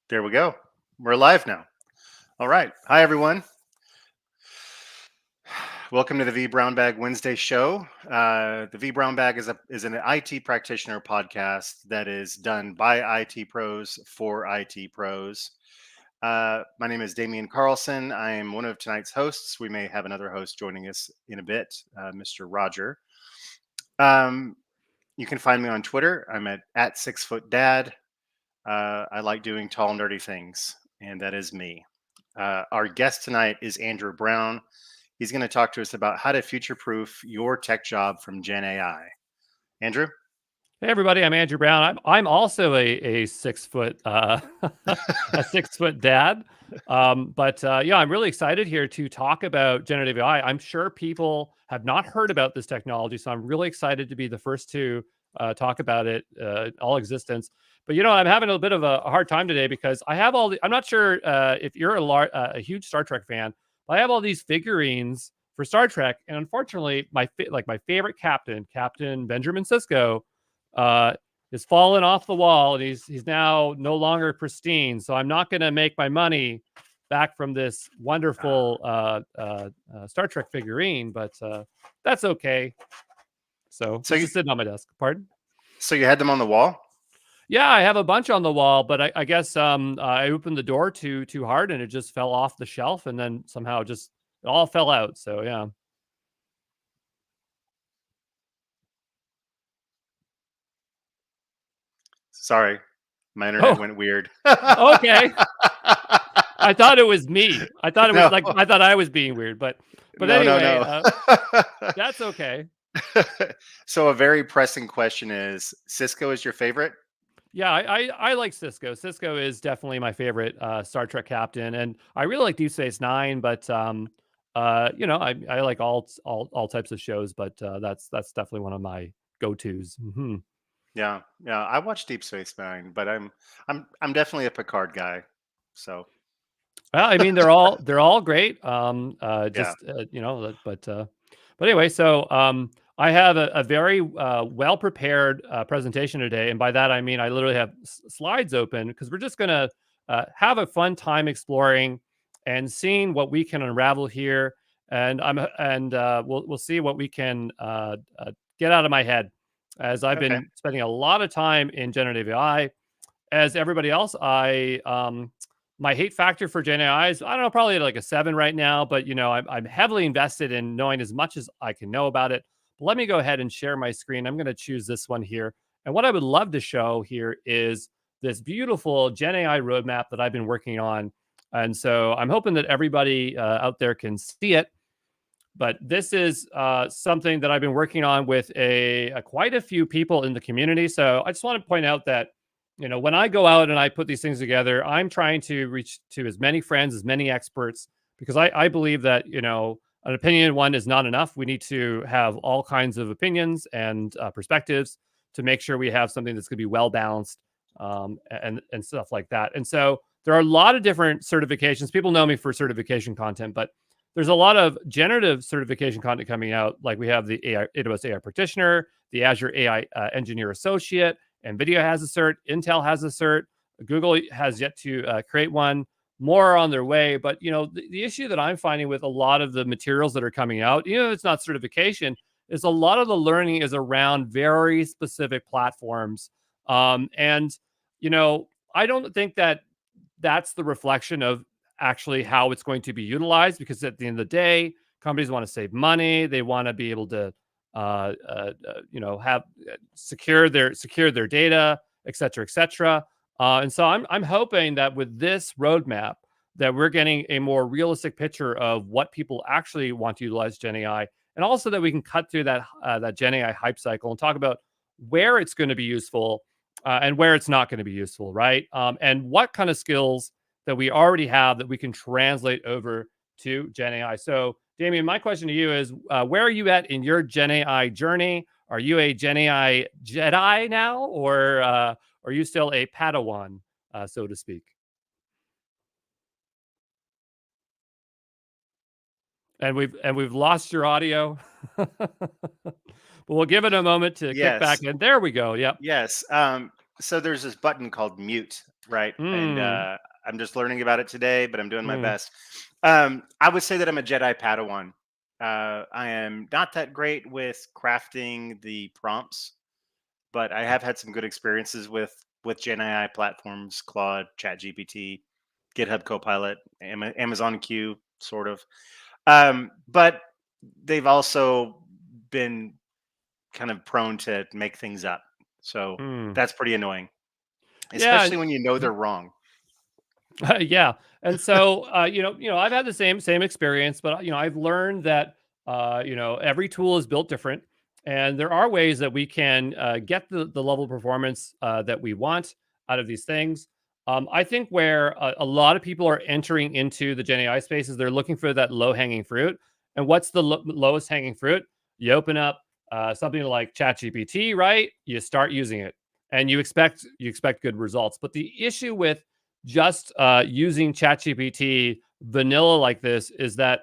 There we go. We're live now. All right. Hi, everyone. Welcome to the V Brown Bag Wednesday show. The V Brown Bag is an IT practitioner podcast that is done by IT pros for IT pros. My name is Damian Carlson. I am one of tonight's hosts. We may have another host joining us in a bit, Mr. Roger. Um, you can find me on Twitter. I'm at 6footdad. I like doing tall, nerdy things, and that is me. Our guest tonight is Andrew Brown. He's going to talk to us about how to future-proof your tech job from GenAI. Andrew? Hey everybody, I'm Andrew Brown. I'm also a 6 foot a 6 foot dad. Yeah, I'm really excited here to talk about generative AI. I'm sure people have not heard about this technology, so I'm really excited to be the first to talk about it all existence. But I'm having a bit of a hard time today because I have all the. I'm not sure if you're a huge Star Trek fan, but I have all these figurines for Star Trek, and unfortunately, my favorite captain, Captain Benjamin Sisko, uh, is fallen off the wall, and he's now no longer pristine. So I'm not going to make my money back from this wonderful Star Trek figurine, but that's okay. So it's just sitting on my desk. Pardon? So you had them on the wall? Yeah, I have a bunch on the wall, but I guess I opened the door too hard, and it just fell off the shelf, and then somehow it all fell out. So yeah. Sorry, my internet went weird. Okay. I thought it was me. I thought it was I thought I was being weird, but anyway, no. That's okay. So a very pressing question is, Sisko is your favorite? Yeah, I like Sisko. Sisko is definitely my favorite Star Trek captain, and I really like Deep Space Nine. But I like all types of shows, but that's definitely one of my go-tos. Mm-hmm. Yeah. I watched Deep Space Nine, but I'm definitely a Picard guy. So. Well, I mean, they're all great. But anyway, so I have a very well prepared presentation today, and by that I mean I literally have slides open because we're just gonna have a fun time exploring and seeing what we can unravel here, and we'll see what we can get out of my head, as I've been spending a lot of time in generative AI. As everybody else, my hate factor for GenAI is, I don't know, probably like a 7 right now, but I'm heavily invested in knowing as much as I can know about it. But let me go ahead and share my screen. I'm going to choose this one here. And what I would love to show here is this beautiful GenAI roadmap that I've been working on. And so I'm hoping that everybody out there can see it. But this is something that I've been working on with quite a few people in the community. So I just want to point out that when I go out and I put these things together, I'm trying to reach to as many friends, as many experts, because I believe that, an opinion one is not enough. We need to have all kinds of opinions and perspectives to make sure we have something that's going to be well balanced and stuff like that. And so there are a lot of different certifications. People know me for certification content, but there's a lot of generative certification content coming out. Like we have the AWS AI Practitioner, the Azure AI Engineer Associate, NVIDIA has a cert, Intel has a cert, Google has yet to create one, more are on their way. But, the issue that I'm finding with a lot of the materials that are coming out, it's not certification, is a lot of the learning is around very specific platforms. I don't think that that's the reflection of actually how it's going to be utilized, because at the end of the day, companies want to save money. They want to be able to have secure their data, et cetera, et cetera. And so I'm hoping that with this roadmap that we're getting a more realistic picture of what people actually want to utilize GenAI, and also that we can cut through that GenAI hype cycle and talk about where it's going to be useful and where it's not going to be useful, right? And what kind of skills that we already have that we can translate over to GenAI. So Damien, my question to you is, where are you at in your GenAI journey? Are you a GenAI Jedi now, or are you still a Padawan, so to speak? And we've lost your audio, but we'll give it a moment to kick back in. There we go. Yep. Yes. So there's this button called mute right? And Mm, I'm just learning about it today, but I'm doing my mm, best. I would say that I'm a Jedi Padawan. I am not that great with crafting the prompts, but I have had some good experiences with Gen AI platforms, Claude, ChatGPT, GitHub Copilot, Amazon Q, sort of. But they've also been kind of prone to make things up. So mm. that's pretty annoying, Yeah. especially when you know they're wrong. Yeah, and so I've had the same experience, but I've learned that every tool is built different, and there are ways that we can get the level of performance that we want out of these things. I think where a lot of people are entering into the Gen AI space is they're looking for that low hanging fruit. And what's the lowest hanging fruit? You open up something like ChatGPT, right? You start using it, and you expect good results. But the issue with just using ChatGPT vanilla like this is that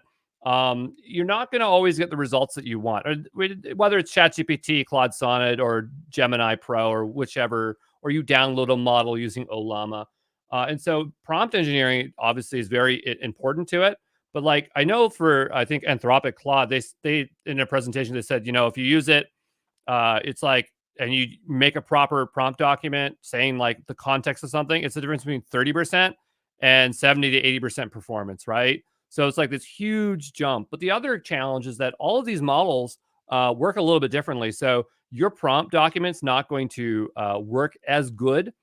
you're not going to always get the results that you want. Whether it's ChatGPT, Claude Sonnet, or Gemini Pro, or whichever, or you download a model using Olama. And so prompt engineering obviously is very important to it. But like I know for I think Anthropic Claude, they in a presentation they said, if you use it, it's like, and you make a proper prompt document saying like the context of something, it's the difference between 30% and 70 to 80% performance, right? So it's like this huge jump. But the other challenge is that all of these models work a little bit differently. So your prompt document's not going to work as good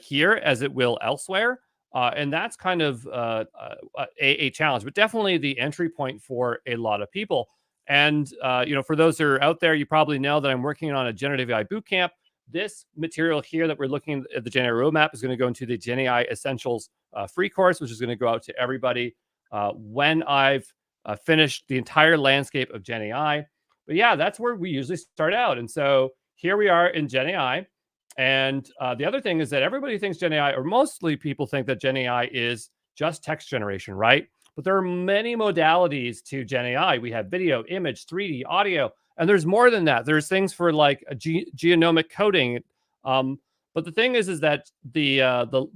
here as it will elsewhere. And that's kind of a challenge, but definitely the entry point for a lot of people. And for those that are out there, you probably know that I'm working on a generative AI bootcamp. This material here that we're looking at the GenAI Roadmap is going to go into the GenAI Essentials free course, which is going to go out to everybody when I've finished the entire landscape of GenAI. But yeah, that's where we usually start out. And so here we are in GenAI. And the other thing is that everybody thinks GenAI, or mostly people think that GenAI is just text generation, right? But there are many modalities to GenAI. We have video, image, 3D, audio, and there's more than that. There's things for like a genomic coding. Um, but the thing is that the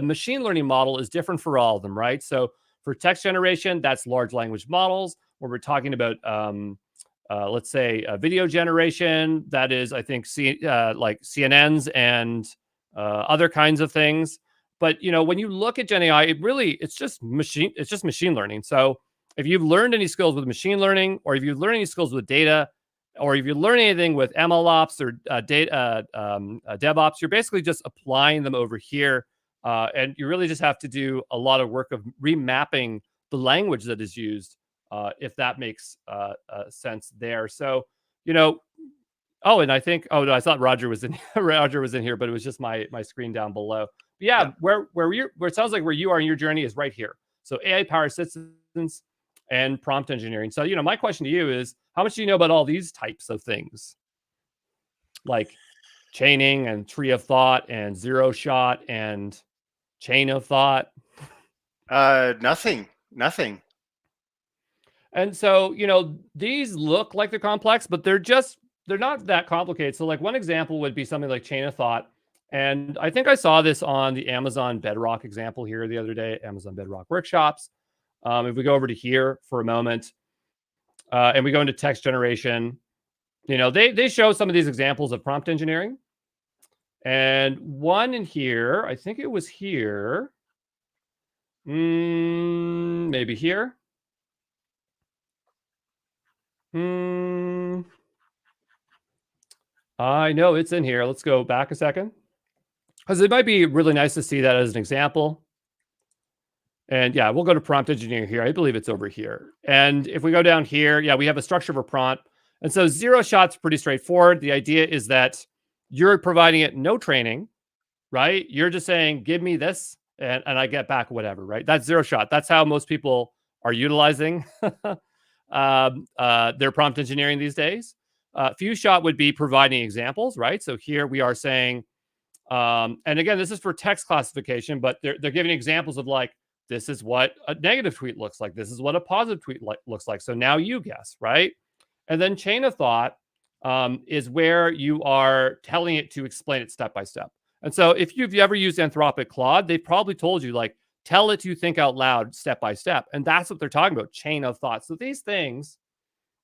machine learning model is different for all of them, right? So for text generation, that's large language models. When we're talking about let's say video generation, that is, I think, like CNNs and other kinds of things. But when you look at Gen AI, it's just machine learning. So if you've learned any skills with machine learning, or if you've learned any skills with data, or if you learn anything with ML ops or data DevOps, you're basically just applying them over here, and you really just have to do a lot of work of remapping the language that is used, if that makes sense there. So, you know, oh, and I think, oh no, I thought Roger was in Roger was in here, but it was just my screen down below. But yeah, Yeah. where it sounds like where you are in your journey is right here. So AI powered systems and prompt engineering. So my question to you is, how much do you know about all these types of things, like chaining and tree of thought and zero shot and chain of thought? Nothing. Nothing. And so, these look like they're complex, but they're not that complicated. So like one example would be something like chain of thought. And I think I saw this on the Amazon Bedrock example here the other day, Amazon Bedrock workshops. If we go over to here for a moment, and we go into text generation, they show some of these examples of prompt engineering. And one in here, I think it was here, maybe here. Hmm. I know it's in here. Let's go back a second, because it might be really nice to see that as an example. And yeah, we'll go to prompt engineering here. I believe it's over here. And if we go down here, yeah, we have a structure of a prompt. And so zero shot's pretty straightforward. The idea is that you're providing it no training, right? You're just saying, give me this, and I get back whatever, right? That's zero shot. That's how most people are utilizing their prompt engineering these days. Few shot would be providing examples, right? So here we are saying, and again, this is for text classification, but they're giving examples of like, this is what a negative tweet looks like. This is what a positive tweet looks like. So now you guess, right? And then chain of thought is where you are telling it to explain it step by step. And so if you've ever used Anthropic Claude, they've probably told you, like, tell it to think out loud step by step. And that's what they're talking about, chain of thought. So these things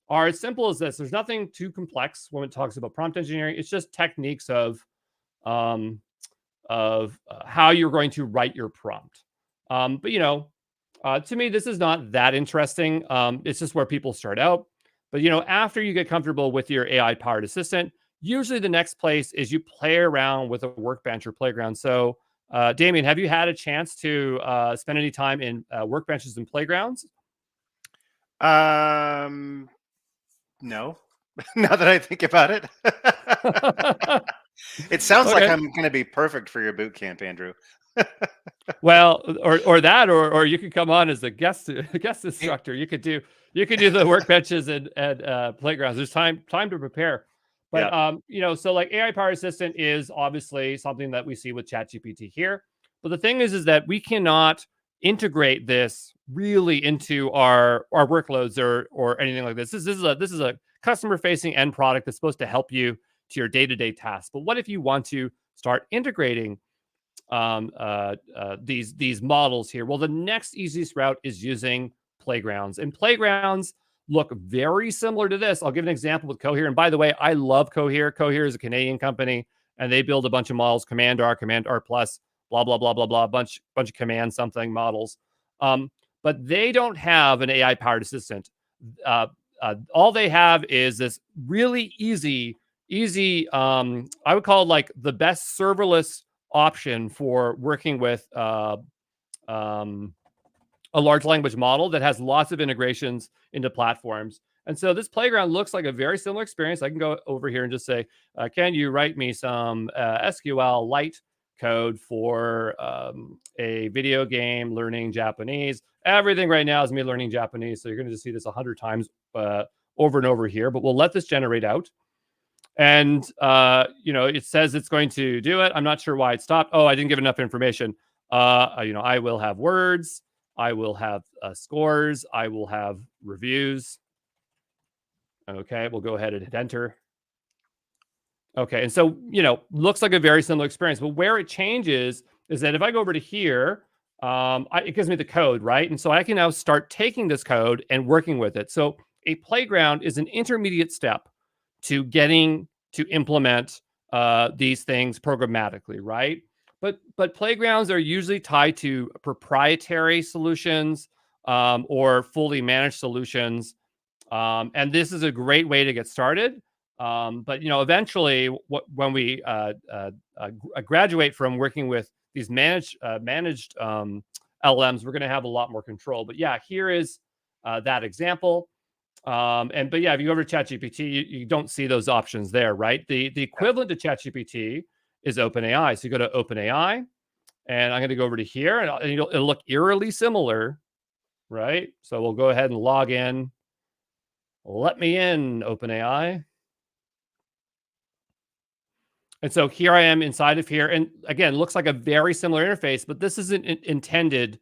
are as simple as this. There's nothing too complex when it talks about prompt engineering. It's just techniques um, of how you're going to write your prompt. But to me, this is not that interesting. It's just where people start out. But after you get comfortable with your AI-powered assistant, usually the next place is you play around with a workbench or playground. So, Damien, have you had a chance to spend any time in workbenches and playgrounds? No. Now that I think about it, it sounds like Okay. I'm going to be perfect for your boot camp, Andrew. Well, or that, or you could come on as a guest instructor. You could do the workbenches and playgrounds. There's time to prepare. But Yeah. so like AI powered assistant is obviously something that we see with ChatGPT here. But the thing is that we cannot integrate this really into our workloads or anything like this. This is a customer facing end product that's supposed to help you to your day-to-day tasks. But what if you want to start integrating these models here? Well, the next easiest route is using playgrounds, and playgrounds look very similar to this. I'll give an example with Cohere. And by the way, I love Cohere. Cohere is a Canadian company, and they build a bunch of models: Command R Plus, blah blah blah blah blah, bunch of command something models. But they don't have an AI powered assistant. All they have is this really easy. I would call it like the best serverless option for working with a large language model that has lots of integrations into platforms. And so this playground looks like a very similar experience. I can go over here and just say, can you write me some SQL light code for a video game learning Japanese? Everything right now is me learning Japanese. So you're going to just see this 100 times over and over here, but we'll let this generate out. And, it says it's going to do it. I'm not sure why it stopped. Oh, I didn't give enough information. I will have words. I will have scores. I will have reviews. Okay, we'll go ahead and hit enter. Okay, and so, looks like a very similar experience. But where it changes is that if I go over to here, it gives me the code, right? And so I can now start taking this code and working with it. So a playground is an intermediate step to getting to implement these things programmatically, right? But playgrounds are usually tied to proprietary solutions or fully managed solutions, and this is a great way to get started. But eventually, when we graduate from working with these managed LLMs, we're going to have a lot more control. But yeah, here is that example. But yeah, if you go over to ChatGPT, you don't see those options there, right? The equivalent to ChatGPT is OpenAI. So you go to OpenAI, and I'm going to go over to here, and it'll look eerily similar, right? So we'll go ahead and log in. Let me in, OpenAI. And so here I am inside of here. And again, looks like a very similar interface, but this isn't intended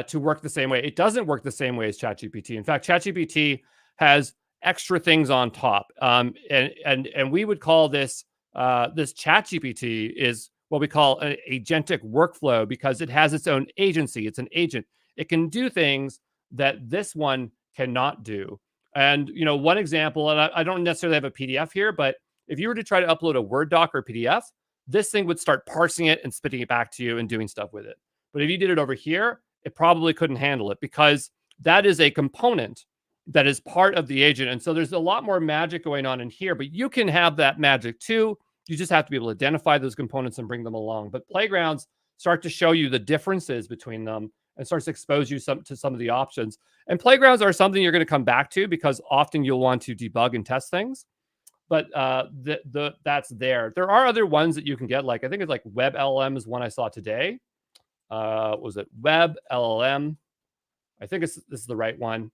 to work the same way. It doesn't work the same way as ChatGPT. In fact, ChatGPT has extra things on top. And we would call this ChatGPT is what we call an agentic workflow because it has its own agency. It's an agent. It can do things that this one cannot do. And one example, and I don't necessarily have a PDF here, but if you were to try to upload a Word doc or a PDF, this thing would start parsing it and spitting it back to you and doing stuff with it. But if you did it over here, it probably couldn't handle it because that is a component that is part of the agent. And so there's a lot more magic going on in here, but you can have that magic too. You just have to be able to identify those components and bring them along. But playgrounds start to show you the differences between them and starts to expose you to some of the options. And playgrounds are something you're going to come back to because often you'll want to debug and test things. But that's there. There are other ones that you can get. Like I think it's like Web LLM is one I saw today. Was it Web LLM? I think this is the right one.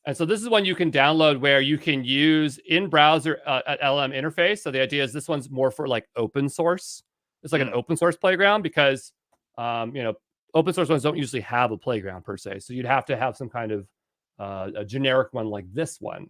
And so this is one you can download where you can use in browser an LLM interface. So the idea is this one's more for like open source. It's like an open source playground because open source ones don't usually have a playground per se. So you'd have to have some kind of a generic one like this one.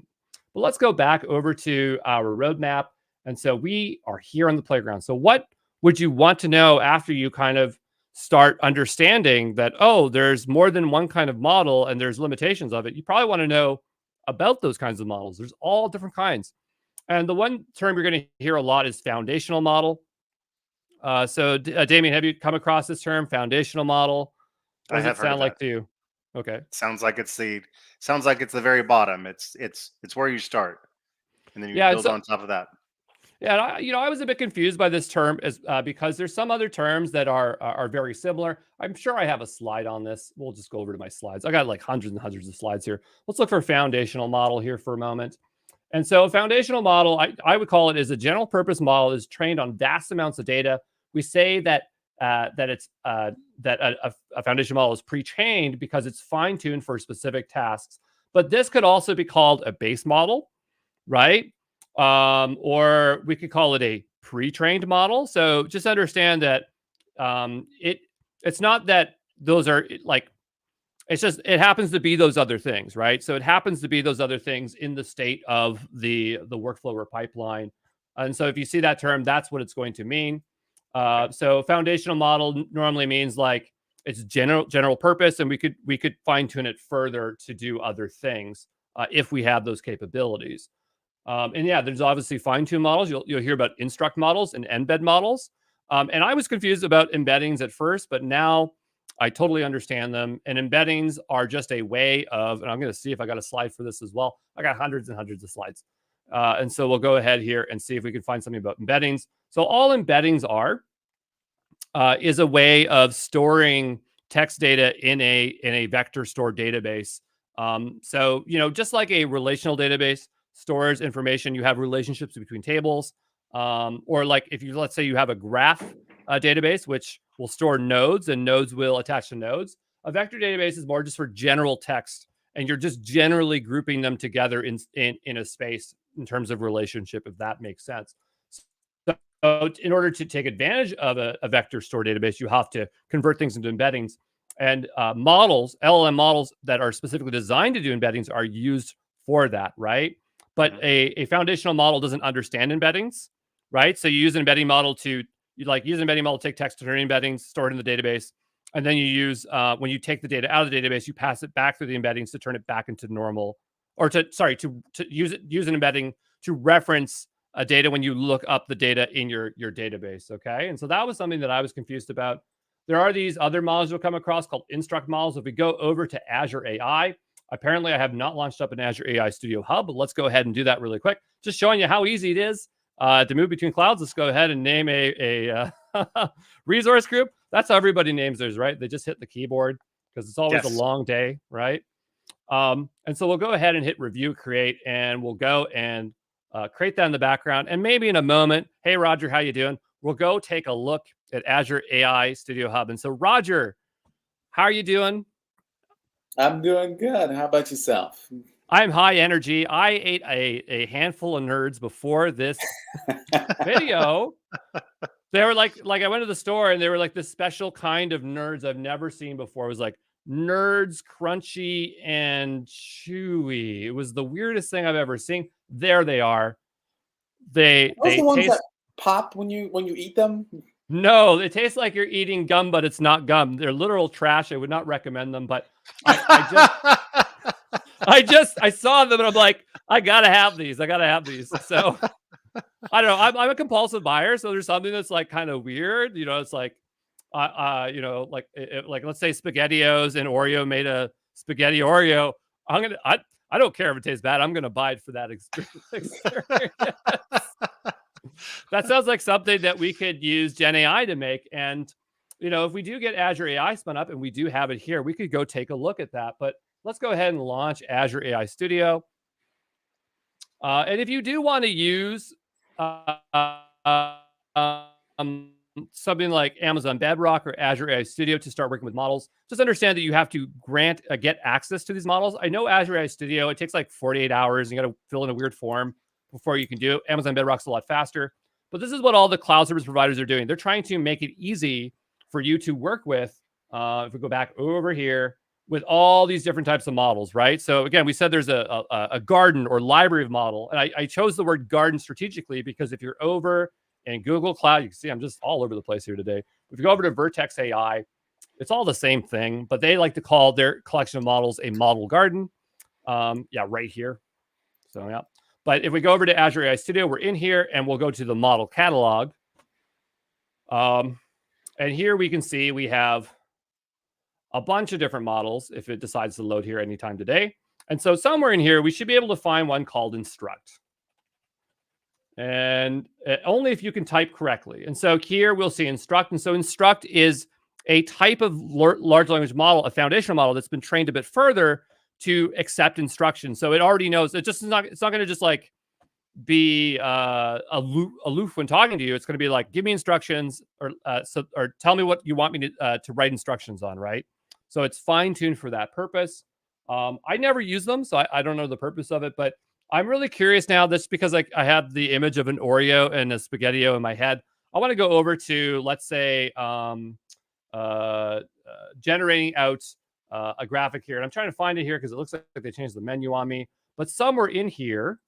But let's go back over to our roadmap. And so we are here on the playground. So what would you want to know after you kind of start understanding that, oh, there's more than one kind of model and there's limitations of it? You probably want to know about those kinds of models. There's all different kinds. And the one term you're going to hear a lot is foundational model. Damien, have you come across this term, foundational model? What I does it have heard of sound that. like to you? Okay. Sounds like it's the very bottom. It's where you start, and then you Yeah. And build so, on top of that. yeah, I was a bit confused by this term because there's some other terms that are very similar. I'm sure I have a slide on this. We'll just go over to my slides. I got like hundreds and hundreds of slides here. Let's look for foundational model here for a moment. And so a foundational model, I would call it, is a general purpose model is trained on vast amounts of data. We say that a foundational model is pre-trained because it's fine-tuned for specific tasks. But this could also be called a base model, right? Or we could call it a pre-trained model. So just understand that it's not that those are like, it's just, it happens to be those other things, right? So it happens to be those other things in the state of the workflow or pipeline. And so if you see that term, that's what it's going to mean. So foundational model normally means like it's general purpose, and we could fine tune it further to do other things if we have those capabilities. And yeah, there's obviously fine tune models. You'll hear about instruct models and embed models. And I was confused about embeddings at first, but now I totally understand them. And embeddings are just a way of, and I'm going to see if I got a slide for this as well. I got hundreds and hundreds of slides. And so we'll go ahead here and see if we can find something about embeddings. So all embeddings are is a way of storing text data in a vector store database. So, just like a relational database stores information, you have relationships between tables, or like if you, let's say you have a graph database, which will store nodes and nodes will attach to nodes. A vector database is more just for general text, and you're just generally grouping them together in a space in terms of relationship, if that makes sense. So in order to take advantage of a vector store database, you have to convert things into embeddings. And models, LLM models that are specifically designed to do embeddings are used for that, right? But a foundational model doesn't understand embeddings, right? So you use an embedding model to take text to turn embeddings, store it in the database, and then you use when you take the data out of the database, you pass it back through the embeddings to turn it back into normal, or to use an embedding to reference data when you look up the data in your database. Okay, and so that was something that I was confused about. There are these other models you'll come across called instruct models. If we go over to Azure AI, apparently I have not launched up an Azure AI Studio Hub, but let's go ahead and do that really quick. Just showing you how easy it is to move between clouds. Let's go ahead and name a resource group. That's how everybody names theirs, right? They just hit the keyboard because it's always a long day, right? And so we'll go ahead and hit review create, and we'll go and create that in the background. And maybe in a moment, hey, Roger, how you doing? We'll go take a look at Azure AI Studio Hub. And so, Roger, how are you doing? I'm doing good. How about yourself? I'm high energy. I ate a handful of nerds before this video. They were like I went to the store and they were like this special kind of nerds I've never seen before. It was like nerds, crunchy and chewy. It was the weirdest thing I've ever seen. There they are. They the ones taste that pop when you eat them. No, it tastes like you're eating gum, but it's not gum. They're literal trash. I would not recommend them, but I saw them and I'm like, I gotta have these. So I don't know. I'm a compulsive buyer, so there's something that's like kind of weird. It's like, like let's say SpaghettiOs and Oreo made a spaghetti Oreo. I don't care if it tastes bad. I'm gonna buy it for that experience. That sounds like something that we could use GenAI to make. And, if we do get Azure AI spun up and we do have it here, we could go take a look at that. But let's go ahead and launch Azure AI Studio. And if you do want to use something like Amazon Bedrock or Azure AI Studio to start working with models, just understand that you have to get access to these models. I know Azure AI Studio, it takes like 48 hours. You got to fill in a weird form before you can do it. Amazon Bedrock's a lot faster. But this is what all the cloud service providers are doing. They're trying to make it easy for you to work with, if we go back over here, with all these different types of models, right? So again, we said there's a garden or library of model. And I chose the word garden strategically because if you're over in Google Cloud. You can see I'm just all over the place here today. If you go over to Vertex AI, it's all the same thing, but they like to call their collection of models a model garden. Yeah, right here. So yeah. But if we go over to Azure AI Studio, we're in here and we'll go to the model catalog. And here we can see we have a bunch of different models if it decides to load here anytime today. And so somewhere in here, we should be able to find one called instruct. And only if you can type correctly. And so here we'll see instruct. And so instruct is a type of large language model, a foundational model that's been trained a bit further to accept instructions. So it already knows it just is not, it's not going to just like be aloof when talking to you. It's going to be like, give me instructions or tell me what you want me to write instructions on, right? So it's fine-tuned for that purpose. I never use them, so I don't know the purpose of it, but I'm really curious now, this because like I have the image of an Oreo and a SpaghettiO in my head. I want to go over to, let's say, generating out a graphic here. And I'm trying to find it here because it looks like they changed the menu on me. But somewhere in here,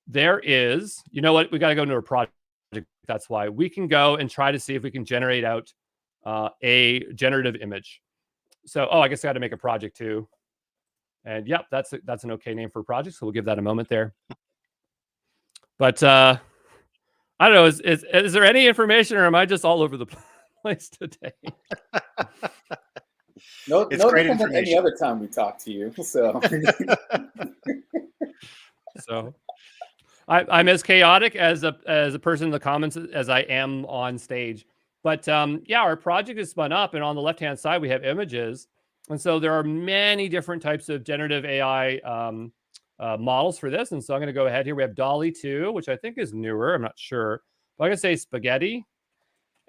there is, you know what? We got to go into a project. That's why we can go and try to see if we can generate out a generative image. So, I guess I got to make a project too. And yep, that's an okay name for a project. So we'll give that a moment there. But I don't know. Is there any information, or am I just all over the place today? No different than any other time we talk to you. So, so I'm as chaotic as a person in the comments as I am on stage. But yeah, our project is spun up, and on the left-hand side we have images. And so there are many different types of generative AI models for this. And so I'm going to go ahead here. We have DALL-E 2, which I think is newer. I'm not sure. But I'm going to say Spaghetti.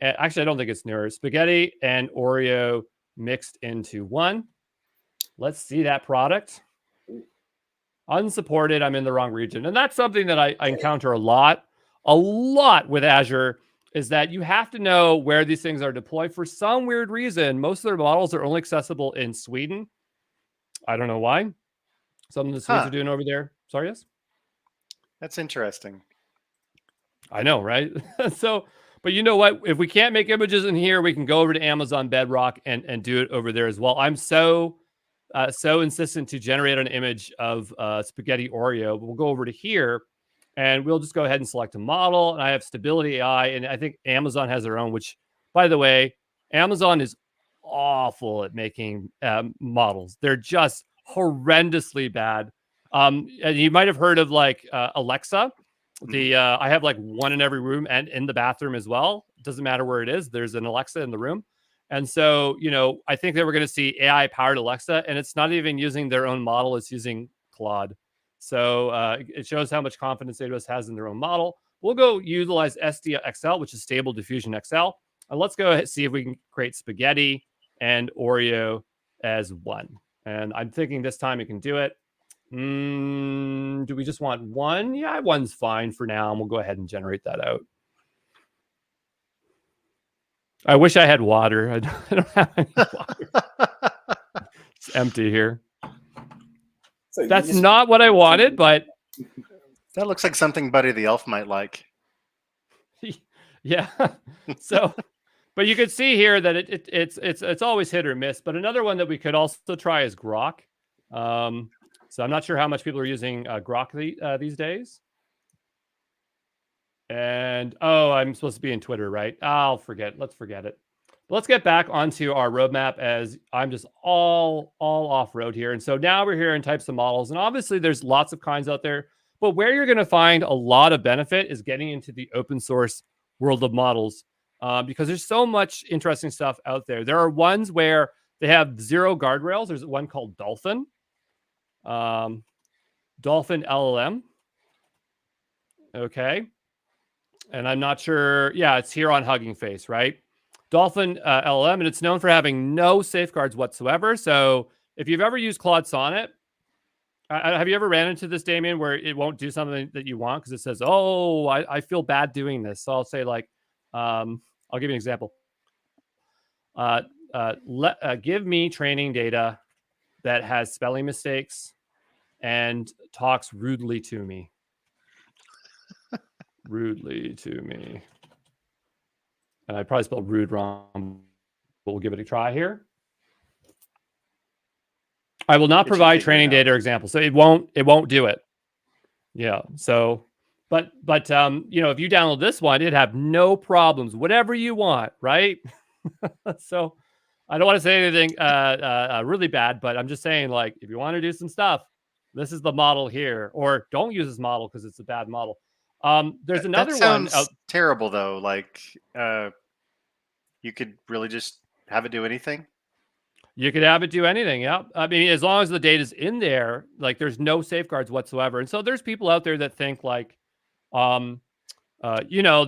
Actually, I don't think it's newer. Spaghetti and Oreo mixed into one. Let's see that product. Unsupported. I'm in the wrong region. And that's something that I encounter a lot with Azure, is that you have to know where these things are deployed. For some weird reason, most of their models are only accessible in Sweden. I don't know why. Something the Swedes are doing over there. Sorry, yes? That's interesting. I know, right? So, but you know what? If we can't make images in here, we can go over to Amazon Bedrock and do it over there as well. I'm so insistent to generate an image of Spaghetti Oreo. We'll go over to here. And we'll just go ahead and select a model. And I have Stability AI. And I think Amazon has their own, which, by the way, Amazon is awful at making models. They're just horrendously bad. And you might have heard of like Alexa. I have like one in every room and in the bathroom as well. It doesn't matter where it is. There's an Alexa in the room. And so, I think that we're going to see AI-powered Alexa. And it's not even using their own model. It's using Claude. So it shows how much confidence AWS has in their own model. We'll go utilize SDXL, which is Stable Diffusion XL. And let's go ahead and see if we can create Spaghetti and Oreo as one. And I'm thinking this time we can do it. Do we just want one? Yeah, one's fine for now. And we'll go ahead and generate that out. I wish I had water. I don't have any water. It's empty here. So that's not what I wanted, but that looks like something Buddy the Elf might like. Yeah. So, but you could see here that it's always hit or miss. But another one that we could also try is Grok. So I'm not sure how much people are using Grok these days. And I'm supposed to be in Twitter, right? Let's forget it. But let's get back onto our roadmap, as I'm just all off road here. And so now we're here in types of models. And obviously there's lots of kinds out there, but where you're going to find a lot of benefit is getting into the open source world of models, because there's so much interesting stuff out there. There are ones where they have zero guardrails. There's one called Dolphin. Dolphin LLM. Okay. And I'm not sure. Yeah, it's here on Hugging Face, right? Dolphin LLM, and it's known for having no safeguards whatsoever. So if you've ever used Claude Sonnet, have you ever ran into this, Damien, where it won't do something that you want because it says, I feel bad doing this. So I'll say like, I'll give you an example. Give me training data that has spelling mistakes and talks rudely to me. rudely to me. And I probably spelled rude wrong. We'll give it a try here. I will not provide training data or examples. So it won't do it. Yeah. So, but you know, if you download this one, it'd have no problems, whatever you want, right? So I don't want to say anything really bad, but I'm just saying, like, if you want to do some stuff, this is the model here, or don't use this model because it's a bad model. There's another that sounds one. terrible though. Like you could really just have it do anything. You could have it do anything. Yeah. I mean, as long as the data's in there, like there's no safeguards whatsoever. And so there's people out there that think like, you know,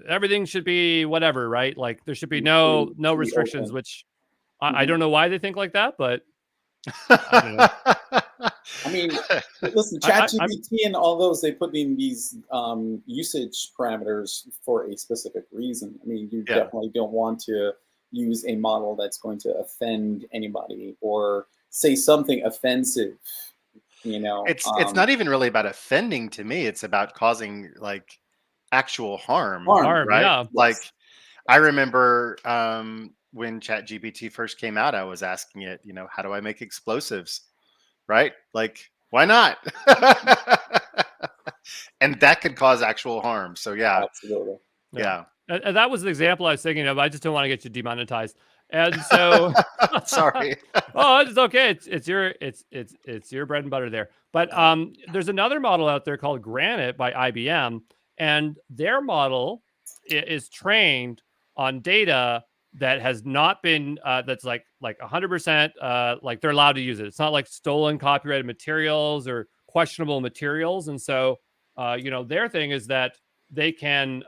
everything should be whatever, right? Like there should be no restrictions, which I don't know why they think like that, but I don't know. I mean, listen, ChatGPT and all those, they put in these usage parameters for a specific reason. I mean, you definitely don't want to use a model that's going to offend anybody or say something offensive. You know, it's not even really about offending to me. It's about causing like actual harm, Harm, right? yeah. Like I remember when ChatGPT first came out, I was asking it, you know, how do I make explosives? Right? Like, why not? And that could cause actual harm. So yeah. Absolutely. Yeah. And that was the example I was thinking of. I just don't want to get you demonetized. And so sorry. Oh, it's okay. It's your bread and butter there. But there's another model out there called Granite by IBM, and their model is trained on data that has not been that's like 100% like they're allowed to use it. It's not like stolen copyrighted materials or questionable materials. And so you know, their thing is that they can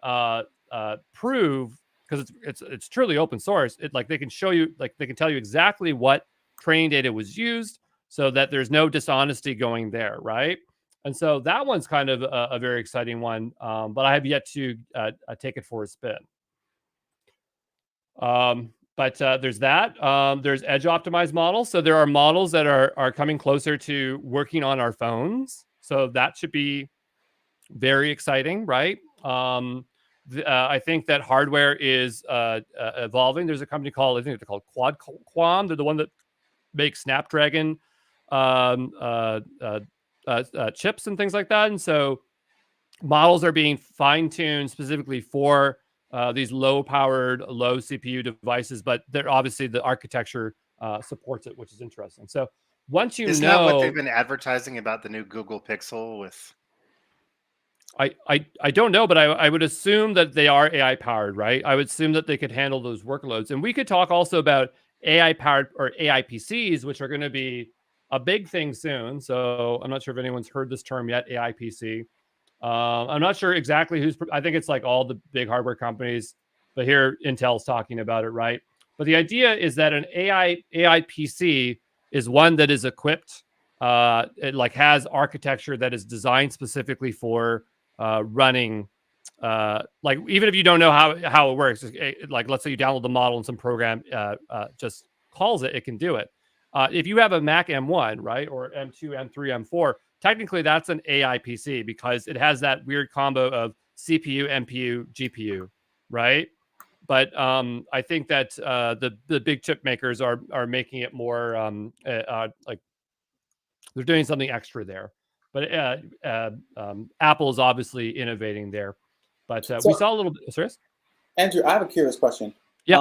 prove, because it's truly open source. It like they can show you, like they can tell you exactly what training data was used, so that there's no dishonesty going there, right? And so that one's kind of a very exciting one, but I have yet to take it for a spin. But there's that. There's edge optimized models. So there are models that are coming closer to working on our phones. So that should be very exciting, right? I think that hardware is evolving. There's a company called, I think they're called Qualcomm. They're the one that makes Snapdragon chips and things like that. And so models are being fine-tuned specifically for these low-powered, low CPU devices, but they're obviously the architecture supports it, which is interesting. So once you Isn't that what they've been advertising about the new Google Pixel with? I don't know, but I would assume that they are AI powered, right? I would assume that they could handle those workloads. And we could talk also about AI powered or AI PCs, which are going to be a big thing soon. So I'm not sure if anyone's heard this term yet, AI PC. I'm not sure exactly who's, I think it's like all the big hardware companies, but here Intel's talking about it, right? But the idea is that an AI PC is one that is equipped, it like has architecture that is designed specifically for running, like even if you don't know how it works, like let's say you download the model and some program just calls it, it can do it. If you have a Mac M1, right, or M2, M3, M4, technically that's an AI PC because it has that weird combo of CPU, NPU, GPU, right? But I think that the big chip makers are making it more like they're doing something extra there. But Apple is obviously innovating there. But we saw a little bit. Serious? Andrew, I have a curious question. Yeah.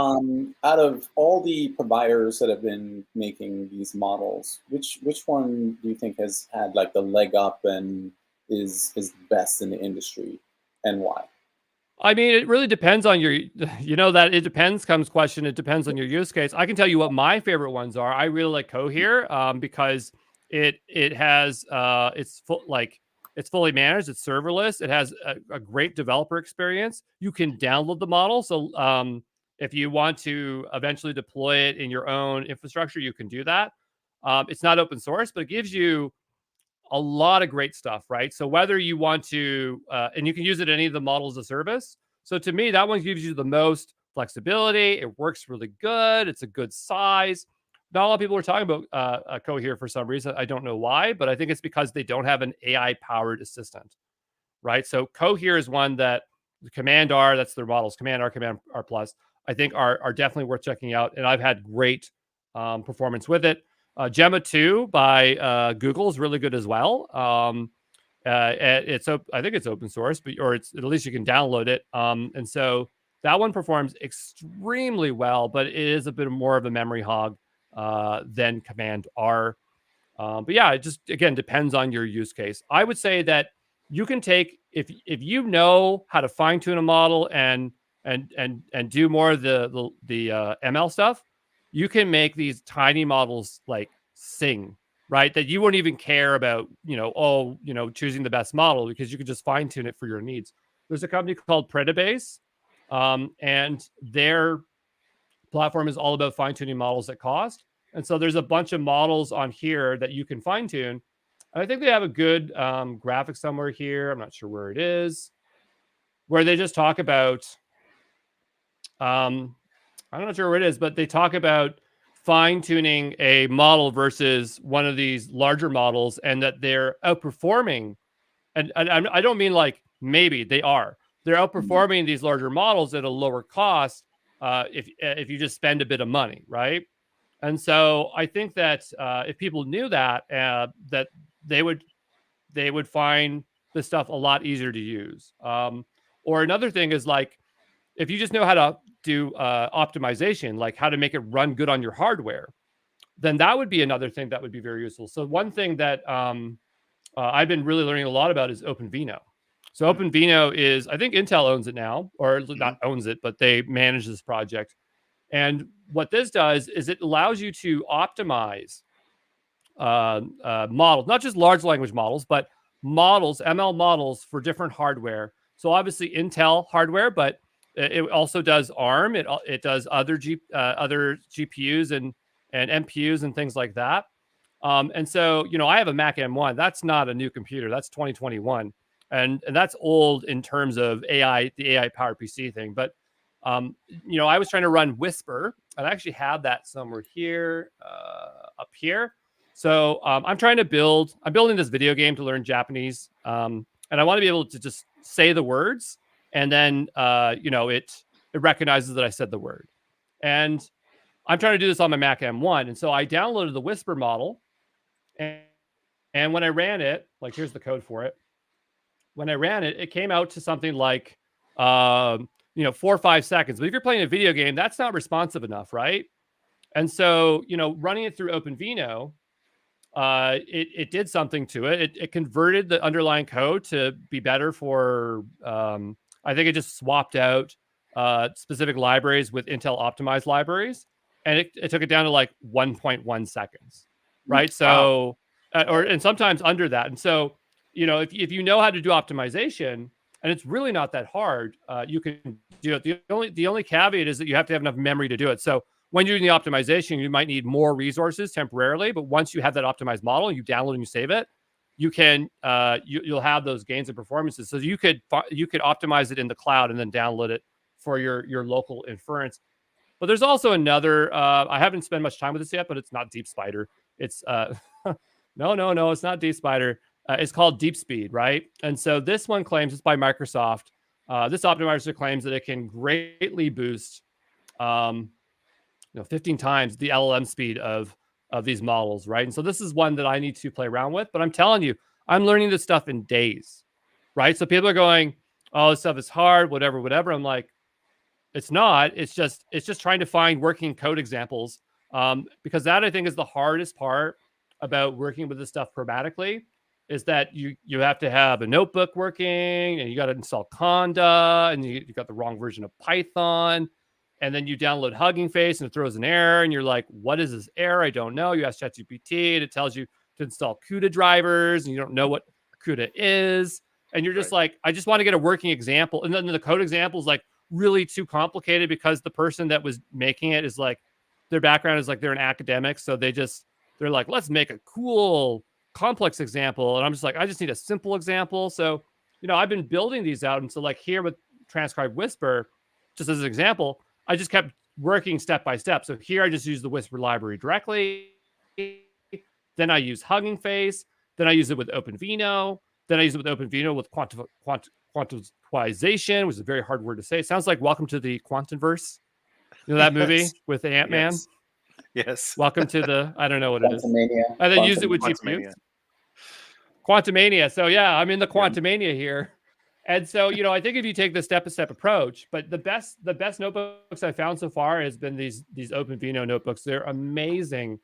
Out of all the providers that have been making these models, which one do you think has had like the leg up and is best in the industry, and why? I mean, it really depends on your, you know, that it depends comes question. It depends on your use case. I can tell you what my favorite ones are. I really like Cohere because it has it's fully managed. It's serverless. It has a great developer experience. You can download the model. So if you want to eventually deploy it in your own infrastructure, you can do that. It's not open source, but it gives you a lot of great stuff, right? So whether you want to, and you can use it in any of the models of service. So to me, that one gives you the most flexibility. It works really good. It's a good size. Not a lot of people are talking about Cohere for some reason. I don't know why, but I think it's because they don't have an AI-powered assistant, right? So Cohere is one that the Command R, that's their models, Command R, Command R Plus, I think are definitely worth checking out. And I've had great performance with it. Gemma 2 by Google is really good as well. I think it's open source, but or it's at least you can download it. And so that one performs extremely well, but it is a bit more of a memory hog than Command R. But yeah, it just again depends on your use case. I would say that you can take if you know how to fine tune a model and do more of the ML stuff, you can make these tiny models like sing, right? That you won't even care about, choosing the best model because you can just fine tune it for your needs. There's a company called Predabase, and their platform is all about fine tuning models at cost. And so there's a bunch of models on here that you can fine tune. I think they have a good graphic somewhere here. I'm not sure where it is, where they just talk about, I'm not sure where it is, but they talk about fine tuning a model versus one of these larger models and that they're outperforming. And I don't mean like maybe they are. They're outperforming these larger models at a lower cost if you just spend a bit of money, right? And so I think that if people knew that, that they would find this stuff a lot easier to use. Or another thing is like if you just know how to do optimization, like how to make it run good on your hardware, then that would be another thing that would be very useful. So one thing that I've been really learning a lot about is OpenVINO. So OpenVINO is, I think Intel owns it now, or not owns it, but they manage this project. And what this does is it allows you to optimize models, not just large language models, but models, ML models for different hardware. So obviously Intel hardware, but it also does ARM. It does other GPUs and MPUs and things like that. And so, I have a Mac M1. That's not a new computer. That's 2021. And that's old in terms of AI, the AI powered PC thing. But, I was trying to run Whisper. I actually have that somewhere here, up here. So I'm building this video game to learn Japanese. And I want to be able to just say the words. And then, it recognizes that I said the word. And I'm trying to do this on my Mac M1. And so I downloaded the Whisper model. And when I ran it, like here's the code for it. When I ran it, it came out to something like, 4 or 5 seconds. But if you're playing a video game, that's not responsive enough, right? And so, running it through OpenVINO, it did something to it. It converted the underlying code to be better for, I think it just swapped out specific libraries with Intel optimized libraries. And it took it down to like 1.1 seconds. Right. So, and sometimes under that. And so, if you know how to do optimization, and it's really not that hard, you can do it. The only caveat is that you have to have enough memory to do it. So when you're doing the optimization, you might need more resources temporarily, but once you have that optimized model, you download and you save it, you can, you'll have those gains in performances. So you could optimize it in the cloud and then download it for your local inference. But there's also another, I haven't spent much time with this yet, but it's not Deep Spider. It's no, it's not Deep Spider. It's called Deep Speed, right? And so this one claims, it's by Microsoft. This optimizer claims that it can greatly boost, 15 times the LLM speed of these models, right? And so this is one that I need to play around with. But I'm telling you, I'm learning this stuff in days, right? So people are going, "Oh, this stuff is hard, whatever." I'm like, it's not. It's just trying to find working code examples, because that I think is the hardest part about working with this stuff programmatically, is that you have to have a notebook working, and you got to install Conda, and you got the wrong version of Python, and then you download Hugging Face and it throws an error, and you're like, what is this error? I don't know. You ask ChatGPT and it tells you to install CUDA drivers, and you don't know what CUDA is, and you're just like, I just want to get a working example, and then the code example is like really too complicated because the person that was making it is like, their background is like they're an academic, so they're like, let's make a cool complex example. And I'm just like, I just need a simple example. So, I've been building these out. And so like here with Transcribe Whisper, just as an example, I just kept working step by step. So here I just use the Whisper library directly. Then I use Hugging Face. Then I use it with OpenVINO. Then I use it with OpenVINO with quantization, which is a very hard word to say. It sounds like Welcome to the Quantumverse. You know that movie with the Ant-Man? Yes. Welcome to the, I don't know what it is. Quantumania. And then use it with GPUs. Quantumania. So yeah, I'm in the Quantumania here. And so, you know, I think if you take the step-by-step approach, but the best notebooks I found so far has been these OpenVINO notebooks. They're amazing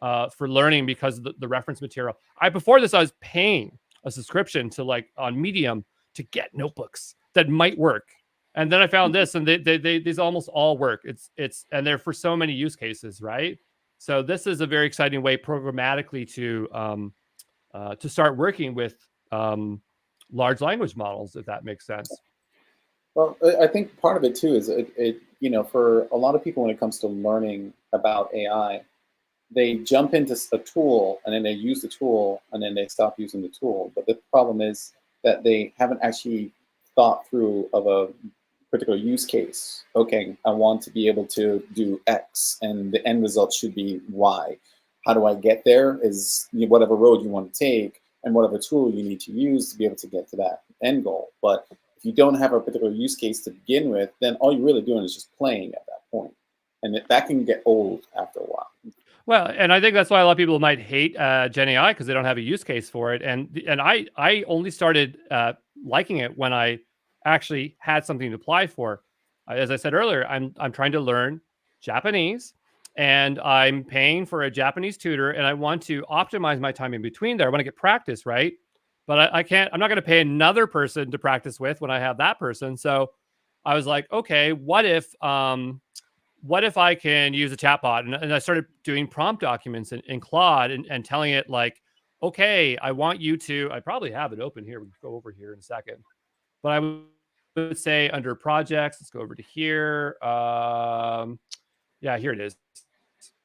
for learning because of the reference material. Before this, I was paying a subscription to like on Medium to get notebooks that might work. And then I found this, and these almost all work. And they're for so many use cases, right? So this is a very exciting way programmatically to start working with large language models, if that makes sense. Well, I think part of it too is it you know, for a lot of people when it comes to learning about AI, they jump into a tool and then they use the tool and then they stop using the tool. But the problem is that they haven't actually thought through of a particular use case. Okay, I want to be able to do X and the end result should be Y. How do I get there is whatever road you want to take and whatever tool you need to use to be able to get to that end goal. But if you don't have a particular use case to begin with, then all you're really doing is just playing at that point. And that can get old after a while. Well, and I think that's why a lot of people might hate GenAI because they don't have a use case for it. And I only started liking it when I actually had something to apply for. As I said earlier, I'm trying to learn Japanese, and I'm paying for a Japanese tutor, and I want to optimize my time in between there. I want to get practice, right? But I can't. I'm not going to pay another person to practice with when I have that person. So I was like, okay, what if I can use a chatbot? And I started doing prompt documents in Claude and telling it like, okay, I want you to. I probably have it open here. We can go over here in a second. But I would say under projects, let's go over to here. Yeah, here it is.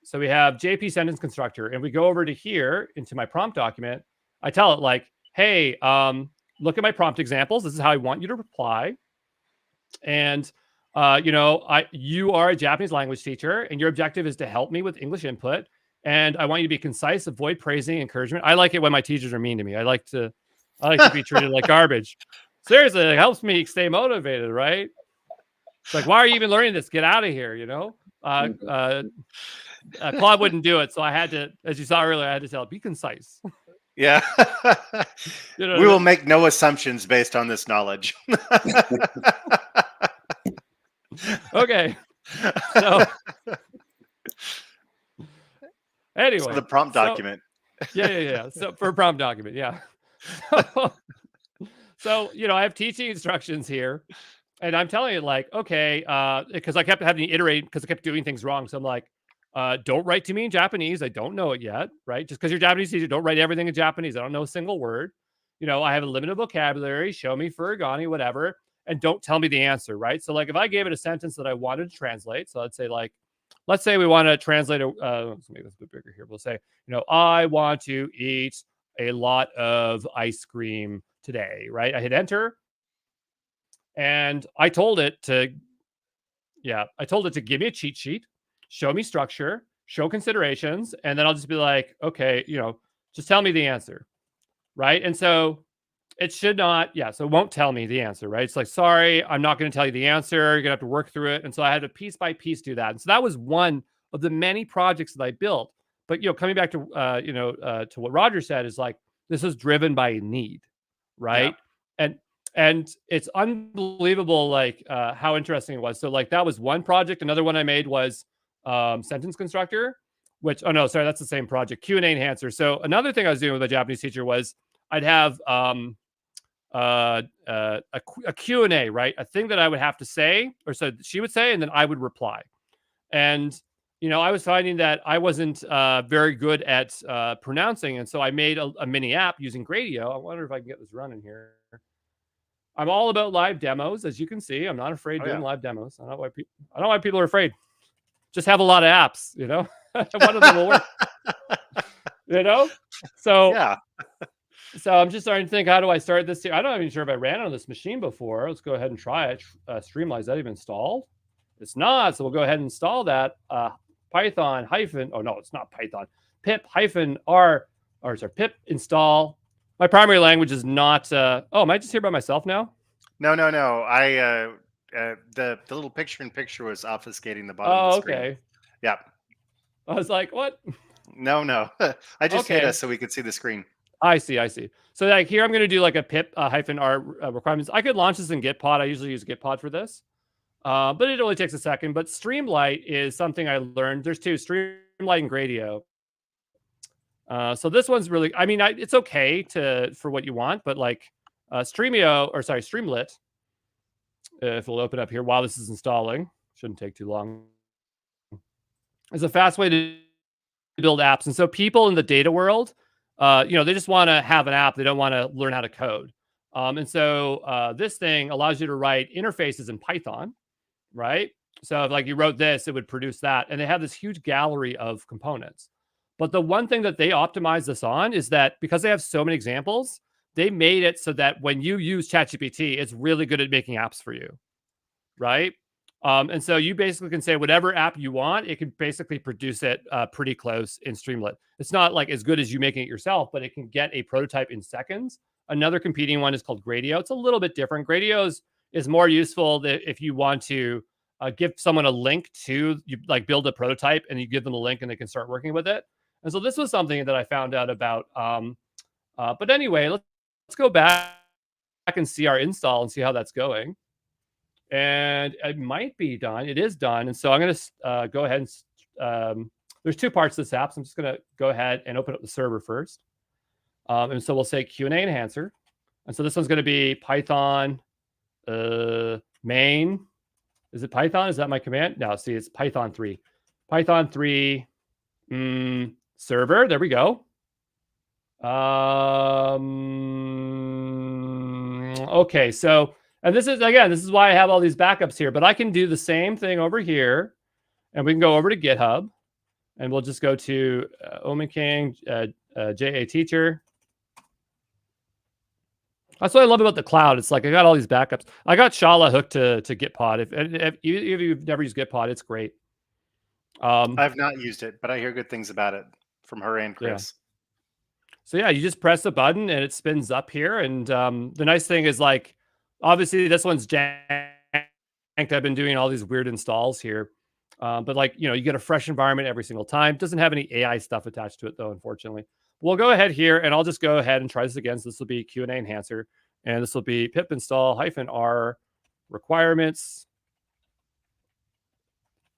So we have JP sentence constructor, and we go over to here into my prompt document. I tell it like, hey, look at my prompt examples. This is how I want you to reply. And you know, you are a Japanese language teacher, and your objective is to help me with English input. And I want you to be concise, avoid praising, encouragement. I like it when my teachers are mean to me. I like to be treated like garbage. Seriously, it helps me stay motivated, right? It's like, why are you even learning this? Get out of here, you know? Claude wouldn't do it, so I had to, as you saw earlier, I had to tell it, be concise. Yeah. You know, we will make no assumptions based on this knowledge. Okay. So anyway. So the prompt document. Yeah. So for a prompt document, yeah. So, you know, I have teaching instructions here, and I'm telling it like, okay, because I kept having to iterate because I kept doing things wrong. So I'm like, don't write to me in Japanese. I don't know it yet, right? Just because you're Japanese teacher, don't write everything in Japanese. I don't know a single word. You know, I have a limited vocabulary. Show me furigani, whatever, and don't tell me the answer, right? So like if I gave it a sentence that I wanted to translate, so let's say we want to translate let's make this a bit bigger here. We'll say, you know, I want to eat a lot of ice cream today, right? I hit enter, and I told it to give me a cheat sheet, show me structure, show considerations, and then I'll just be like, okay, you know, just tell me the answer, right? And so it should not, so it won't tell me the answer, right? It's like, sorry, I'm not going to tell you the answer. You're going to have to work through it. And so I had to piece by piece do that. And so that was one of the many projects that I built. But, you know, coming back to, to what Roger said is like, this is driven by a need, right? Yeah. And it's unbelievable, like how interesting it was. So like that was one project. Another one I made was sentence constructor, which, oh no, sorry, that's the same project, Q&A enhancer. So another thing I was doing with a Japanese teacher was I'd have a Q&A, right? A thing that I would have to say, or so she would say, and then I would reply. And, you know, I was finding that I wasn't very good at pronouncing. And so I made a mini app using Gradio. I wonder if I can get this running here. I'm all about live demos, as you can see. I'm not afraid doing live demos. I don't know why people are afraid. Just have a lot of apps, you know. One of them will work. You know, so yeah. So I'm just starting to think, how do I start this here? I'm not even sure if I ran on this machine before. Let's go ahead and try it. Streamline, is that even installed? It's not. So we'll go ahead and install that. Python hyphen. Oh no, it's not Python. Pip hyphen R. Or sorry, pip install My primary language is not. Oh, am I just here by myself now? No. I the little picture-in-picture was obfuscating the bottom of the Oh, screen. okay. Yeah. I was like, what? No. I just hit Okay. us so we could see the screen. I see. So like here, I'm going to do like a pip -r requirements. I could launch this in Gitpod. I usually use Gitpod for this, but it only takes a second. But Streamlight is something I learned. There's two, Streamlight and Gradio. So this one's really, I mean, it's okay for what you want, but like Streamlit, if we'll open up here while this is installing, shouldn't take too long, is a fast way to build apps. And so people in the data world, they just want to have an app. They don't want to learn how to code. And so this thing allows you to write interfaces in Python, right? So if like you wrote this, it would produce that. And they have this huge gallery of components. But the one thing that they optimize this on is that because they have so many examples, they made it so that when you use ChatGPT, it's really good at making apps for you, right? And so you basically can say whatever app you want, it can basically produce it pretty close in Streamlit. It's not like as good as you making it yourself, but it can get a prototype in seconds. Another competing one is called Gradio. It's a little bit different. Gradio is more useful if you want to give someone a link to, you like build a prototype and you give them a link and they can start working with it. And so this was something that I found out about. But anyway, let's go back and see our install and see how that's going. And it might be done. It is done. And so I'm going to go ahead and there's two parts to this app. So I'm just going to go ahead and open up the server first. And so we'll say Q&A enhancer. And so this one's going to be Python main. Is it Python? Is that my command? No, see, it's Python 3. Python 3 server. There we go. Okay, so, and this is why I have all these backups here, but I can do the same thing over here, and we can go over to GitHub, and we'll just go to Omen King, JA Teacher. That's what I love about the cloud. It's like I got all these backups. I got Shala hooked to Gitpod. If you've never used Gitpod, it's great. I've not used it, but I hear good things about it from her and Chris. Yeah. So yeah, you just press a button and it spins up here. And the nice thing is, like, obviously this one's janked. I've been doing all these weird installs here. But like, you get a fresh environment every single time. Doesn't have any AI stuff attached to it though, unfortunately. We'll go ahead here and I'll just go ahead and try this again. So this will be Q&A enhancer. And this will be pip install -r requirements.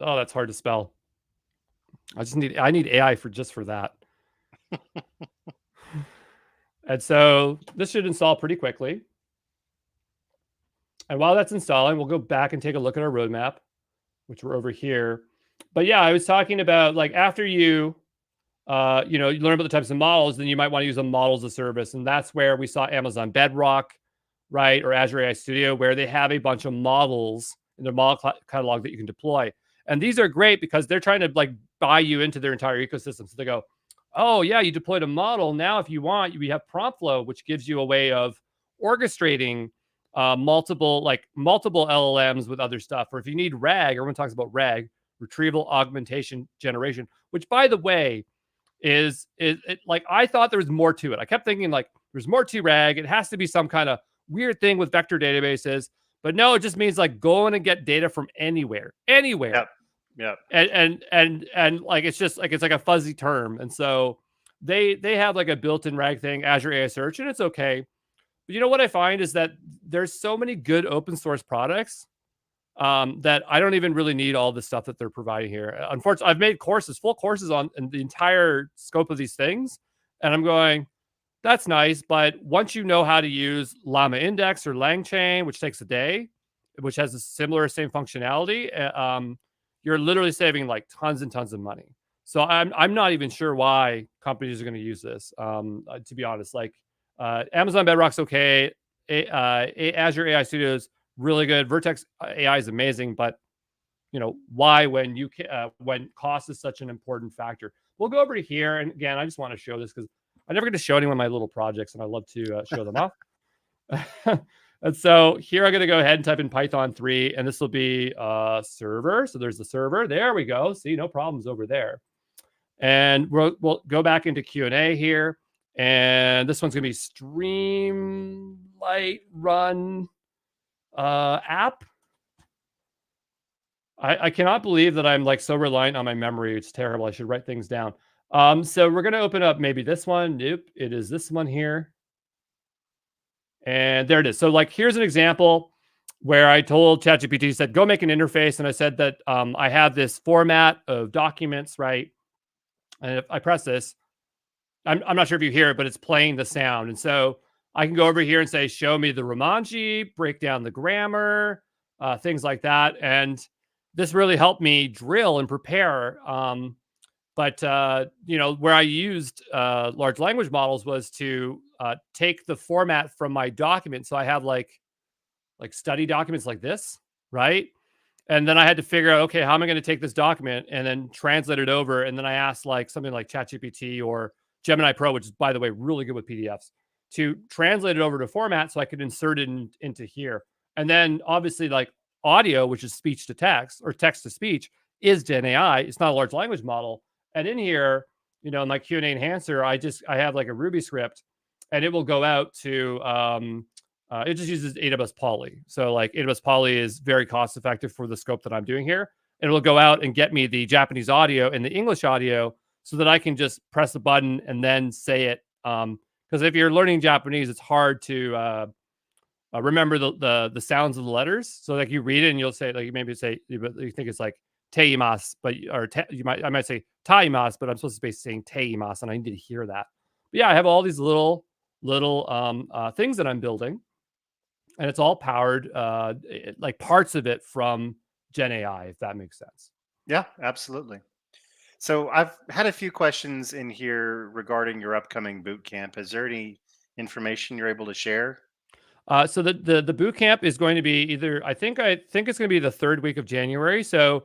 Oh, that's hard to spell. I need AI for that. And so this should install pretty quickly. And while that's installing, we'll go back and take a look at our roadmap, which we're over here. But yeah, I was talking about, like, after you learn about the types of models, then you might want to use a model as a service. And that's where we saw Amazon Bedrock, right? Or Azure AI Studio, where they have a bunch of models in their model catalog that you can deploy. And these are great because they're trying to like buy you into their entire ecosystem. So they go, oh yeah, you deployed a model. Now, if you want, we have prompt flow, which gives you a way of orchestrating multiple LLMs with other stuff. Or if you need RAG, everyone talks about RAG, retrieval augmentation generation, which, by the way, is like, I thought there was more to it. I kept thinking like there's more to RAG. It has to be some kind of weird thing with vector databases, but no, it just means like going and get data from anywhere. Yeah. And like, it's just like, it's like a fuzzy term. And so they have like a built-in RAG thing, Azure AI Search, and it's okay. But you know what I find is that there's so many good open source products that I don't even really need all the stuff that they're providing here. Unfortunately, I've made full courses on the entire scope of these things. And I'm going, that's nice. But once you know how to use Llama Index or LangChain, which takes a day, which has a same functionality, you're literally saving like tons and tons of money. So I'm not even sure why companies are going to use this. To be honest, like Amazon Bedrock's okay. Azure AI Studio is really good. Vertex AI is amazing, but why when cost is such an important factor? We'll go over to here, and again, I just want to show this because I never get to show anyone my little projects, and I love to show them off. And so here I'm going to go ahead and type in Python 3, and this will be server. So there's the server. There we go. See, no problems over there. And we'll go back into Q&A here. And this one's going to be Streamlight Run app. I cannot believe that I'm like so reliant on my memory. It's terrible. I should write things down. So we're going to open up maybe this one. Nope. It is this one here. And there it is. So like, here's an example where I told ChatGPT, said, go make an interface. And I said that I have this format of documents, right? And if I press this, I'm not sure if you hear it, but it's playing the sound. And so I can go over here and say, show me the Romanji, break down the grammar, things like that. And this really helped me drill and prepare. But where I used large language models was to take the format from my document. So I have like study documents like this, right? And then I had to figure out, okay, how am I going to take this document and then translate it over? And then I asked like something like ChatGPT or Gemini Pro, which is, by the way, really good with PDFs, to translate it over to format so I could insert it into here. And then obviously like audio, which is speech to text or text to speech, is GenAI. It's not a large language model. And in here, in my Q&A enhancer, I have like a Ruby script, and it will go out to, it just uses AWS Poly. So like AWS Poly is very cost effective for the scope that I'm doing here. And it will go out and get me the Japanese audio and the English audio so that I can just press the button and then say it. Because if you're learning Japanese, it's hard to remember the sounds of the letters. So like you read it and you'll say, like you maybe say, you think it's like teimasu, but I might say taimasu, but I'm supposed to be saying teimasu, and I need to hear that. But yeah, I have all these little things that I'm building, and it's all powered, like parts of it from GenAI, if that makes sense. Yeah, absolutely. So I've had a few questions in here regarding your upcoming boot camp. Is there any information you're able to share? So the boot camp is going to be either, I think it's going to be the third week of January. So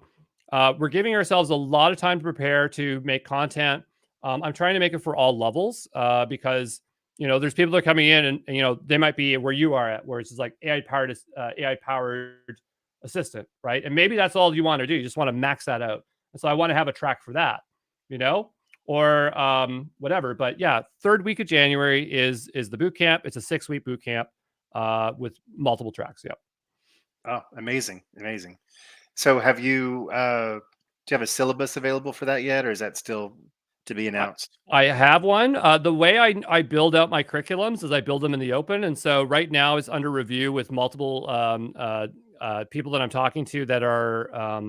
we're giving ourselves a lot of time to prepare to make content. I'm trying to make it for all levels because there's people that are coming in and they might be where you are at, where it's just like AI powered assistant, right? And maybe that's all you want to do. You just want to max that out. And so I want to have a track for that, or whatever. But yeah, third week of January is the boot camp. It's a 6-week boot camp with multiple tracks. Yep. Oh, amazing. So have you, do you have a syllabus available for that yet, or is that still to be announced? I have one. The way I build out my curriculums is I build them in the open. And so right now it's under review with multiple people that I'm talking to that are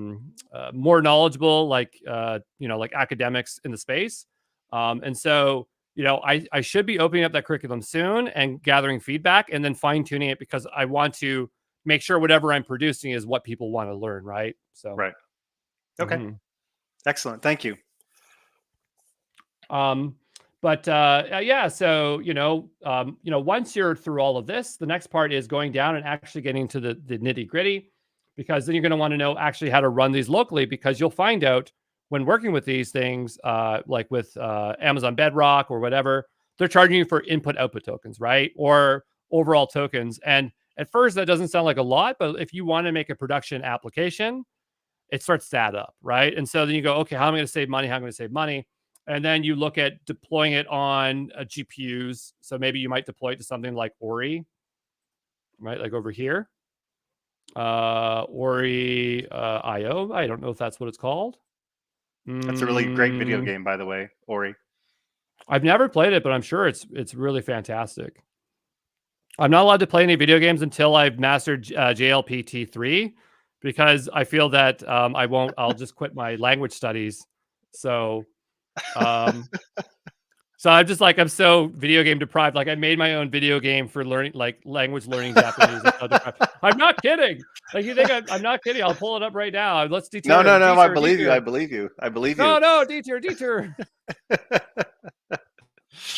more knowledgeable, like academics in the space. And so, I should be opening up that curriculum soon and gathering feedback and then fine tuning it, because I want to make sure whatever I'm producing is what people want to learn. Right. So, right. Okay. Excellent. Thank you. Yeah, so, once you're through all of this, the next part is going down and actually getting to the nitty gritty, because then you're going to want to know actually how to run these locally, because you'll find out when working with these things, like with Amazon Bedrock or whatever, they're charging you for input output tokens, right? Or overall tokens. And at first that doesn't sound like a lot, but if you want to make a production application, it starts to add up, right? And so then you go, okay, how am I going to save money? How am I going to save money? And then you look at deploying it on GPUs. So maybe you might deploy it to something like Ori, right? Like over here. Ori IO. I don't know if that's what it's called. That's a really great video game, by the way, Ori. I've never played it, but I'm sure it's really fantastic. I'm not allowed to play any video games until I've mastered JLPT3, because I feel that I'll just quit my language studies. So so I'm just like, I'm so video game deprived. Like I made my own video game for learning, like language learning Japanese. I'm not kidding. Like you think I'm not kidding? I'll pull it up right now. Let's detour. No. Detour, I believe you. I believe you. No, detour.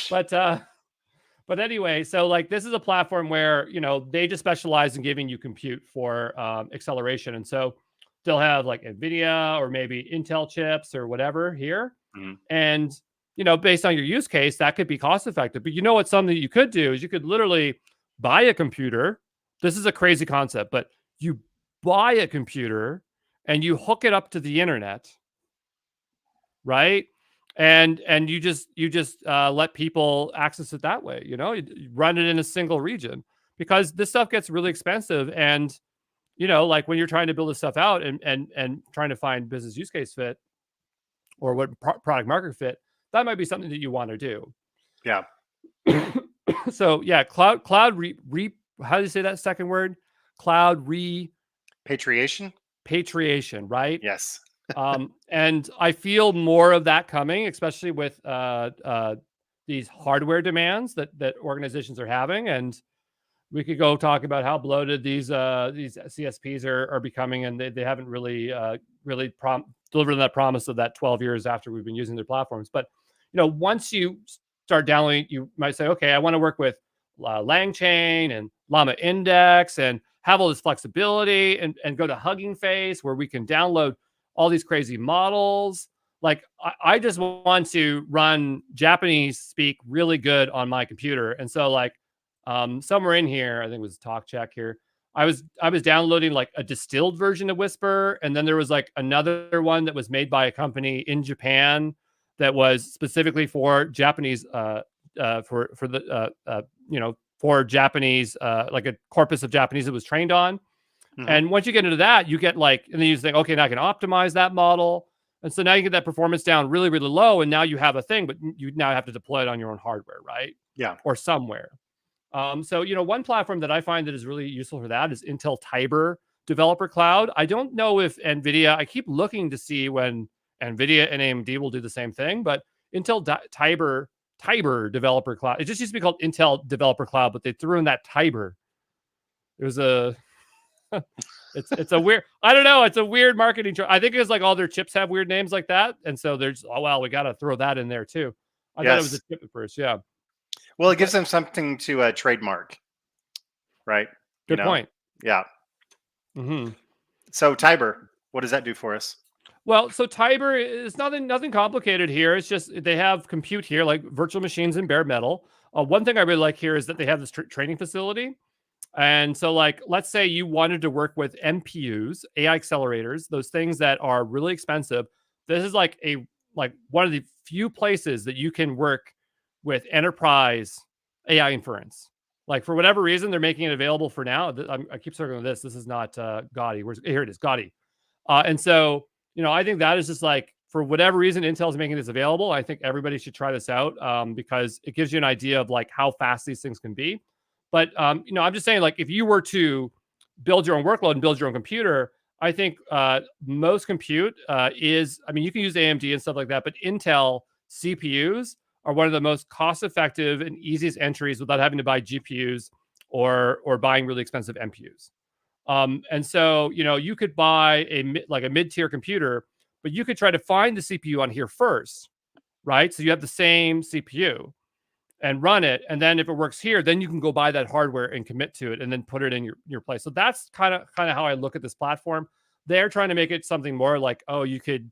But anyway, so like this is a platform where they just specialize in giving you compute for acceleration, and so they'll have like NVIDIA or maybe Intel chips or whatever here. Mm-hmm. And, based on your use case, that could be cost effective. But what's something you could do is you could literally buy a computer. This is a crazy concept, but you buy a computer and you hook it up to the internet, right? and you just let people access it that way. You run it in a single region, because this stuff gets really expensive. And like when you're trying to build this stuff out and trying to find business use case fit, or what product market fit, that might be something that you want to do. Yeah. So yeah, cloud how do you say that second word? Cloud Patriation, right? yes. And I feel more of that coming, especially with these hardware demands that organizations are having. And we could go talk about how bloated these CSPs are becoming, and they haven't really delivered on that promise of that 12 years after we've been using their platforms. But once you start downloading, you might say, okay, I want to work with LangChain and Llama Index and have all this flexibility, and go to Hugging Face where we can download all these crazy models. Like I just want to run Japanese speak really good on my computer. And so like somewhere in here, I think it was talk check here, I was downloading like a distilled version of Whisper, and then there was like another one that was made by a company in Japan that was specifically for Japanese for Japanese, like a corpus of Japanese it was trained on. Mm-hmm. And once you get into that, you get like, and then you think, okay, now I can optimize that model. And so now you get that performance down really, really low. And now you have a thing, but you now have to deploy it on your own hardware, right? Yeah. Or somewhere. So, one platform that I find that is really useful for that is Intel Tiber Developer Cloud. I don't know if NVIDIA, I keep looking to see when NVIDIA and AMD will do the same thing, but Intel Tiber Developer Cloud, it just used to be called Intel Developer Cloud, but they threw in that Tiber. It was it's a weird, I don't know, it's a weird marketing I think it's like all their chips have weird names like that, and so there's, oh well, we got to throw that in there too. I thought it was a chip at first. Yeah, well, it gives them something to trademark, right? Good point. Yeah. Mm-hmm. So Tiber, what does that do for us? Well, so Tiber is nothing complicated here. It's just they have compute here, like virtual machines and bare metal. One thing I really like here is that they have this training facility. And so like, let's say you wanted to work with NPUs, AI accelerators, those things that are really expensive. This is like one of the few places that you can work with enterprise AI inference. Like for whatever reason, they're making it available for now. I keep circling this. This is not Gaudi. Here it is, Gaudi. And so, I think that is just like, for whatever reason, Intel's making this available. I think everybody should try this out because it gives you an idea of like how fast these things can be. But, I'm just saying, like, if you were to build your own workload and build your own computer, I think most compute you can use AMD and stuff like that, but Intel CPUs are one of the most cost-effective and easiest entries without having to buy GPUs or buying really expensive NPUs. And so, you could buy a mid-tier computer, but you could try to find the CPU on here first, right? So you have the same CPU and run it. And then if it works here, then you can go buy that hardware and commit to it and then put it in your place. So that's kind of how I look at this platform. They're trying to make it something more like, oh, you could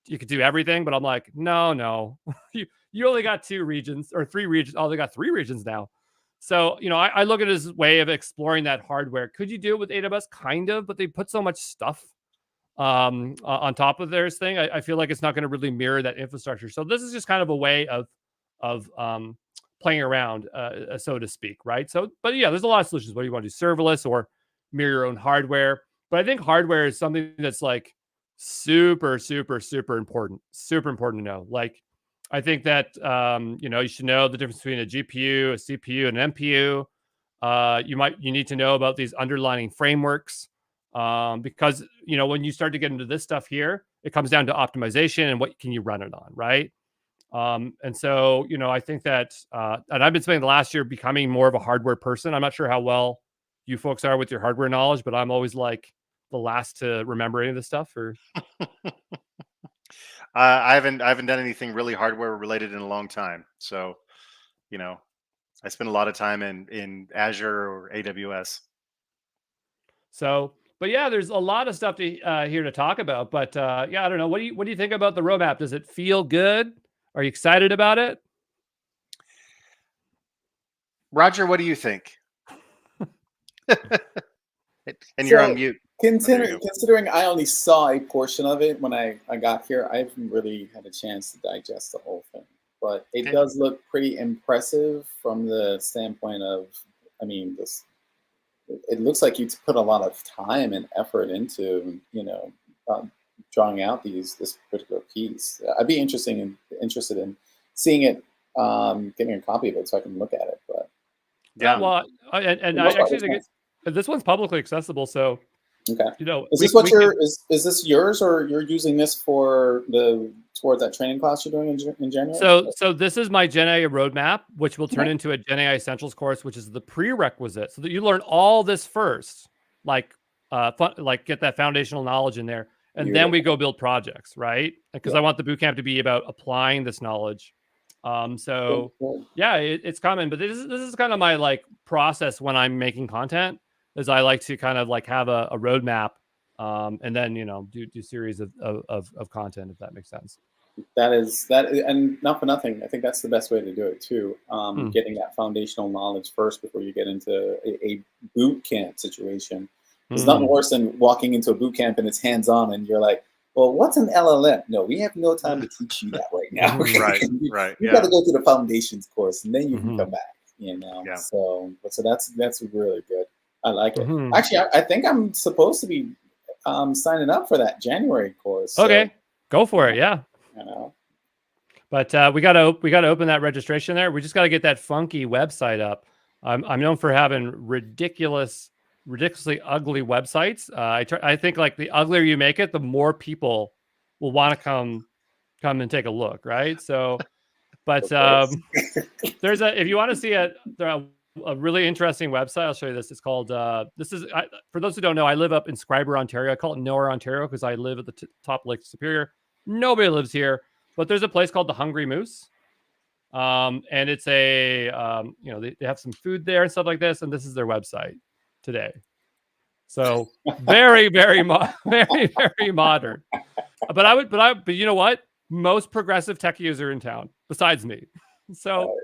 do everything. But I'm like, no, you only got 2 regions or 3 regions. Oh, they got 3 regions now. So, I look at it as a way of exploring that hardware. Could you do it with AWS? Kind of, but they put so much stuff on top of their thing. I feel like it's not going to really mirror that infrastructure. So this is just kind of a way of playing around, so to speak, right? So, but yeah, there's a lot of solutions. What do you want to do? Serverless or mirror your own hardware? But I think hardware is something that's like super, super, super important. Super important to know. Like, I think that you should know the difference between a GPU, a CPU, and an NPU. You need to know about these underlying frameworks because when you start to get into this stuff here, it comes down to optimization and what can you run it on, right? And so, I think that, and I've been spending the last year becoming more of a hardware person. I'm not sure how well you folks are with your hardware knowledge, but I'm always like the last to remember any of this stuff. Or I haven't done anything really hardware related in a long time. So, I spend a lot of time in Azure or AWS. So, but yeah, there's a lot of stuff here to talk about. But yeah, I don't know. What do you think about the roadmap? Does it feel good? Are you excited about it? Roger, what do you think? And you're on mute. Considering I only saw a portion of it when I got here, I haven't really had a chance to digest the whole thing. But it does look pretty impressive from the standpoint of, I mean, it looks like you put a lot of time and effort into, drawing out this particular piece. I'd be interested in seeing it, getting a copy of it so I can look at it. But yeah, well, and I actually think this one's publicly accessible, so. Okay. Is this yours, or you're using this towards that training class you're doing in January? So this is my GenAI Roadmap, which will turn into a GenAI Essentials course, which is the prerequisite, so that you learn all this first, like get that foundational knowledge in there, and then we go build projects, right? Because I want the bootcamp to be about applying this knowledge. Yeah, it's common, but this is kind of my process when I'm making content. Is I like to kind of have a roadmap, and then do series of content, if that makes sense. That and not for nothing. I think that's the best way to do it too. Getting that foundational knowledge first before you get into a boot camp situation. There's nothing worse than walking into a boot camp and it's hands on, and you're like, "Well, what's an LLM?" No, we have no time to teach you that right now. Right. You got to go through the foundations course, and then you can come back. Yeah. So that's really good. I like it. Actually, I think I'm supposed to be signing up for that January course. So, okay, go for it. Yeah. But we gotta open that registration there. We just gotta get that funky website up. I'm known for having ridiculously ugly websites. I think the uglier you make it, the more people will want to come and take a look, right? So, but there's if you want to see a really interesting website, I'll show you this. It's called, for those who don't know, I live up in Scriber, Ontario. I call it Nowhere, Ontario, because I live at the top of Lake Superior. Nobody lives here, but there's a place called the Hungry Moose. And it's they have some food there and stuff like this. And this is their website today. So very, very, very, very modern. But you know what? Most progressive tech user in town besides me. So,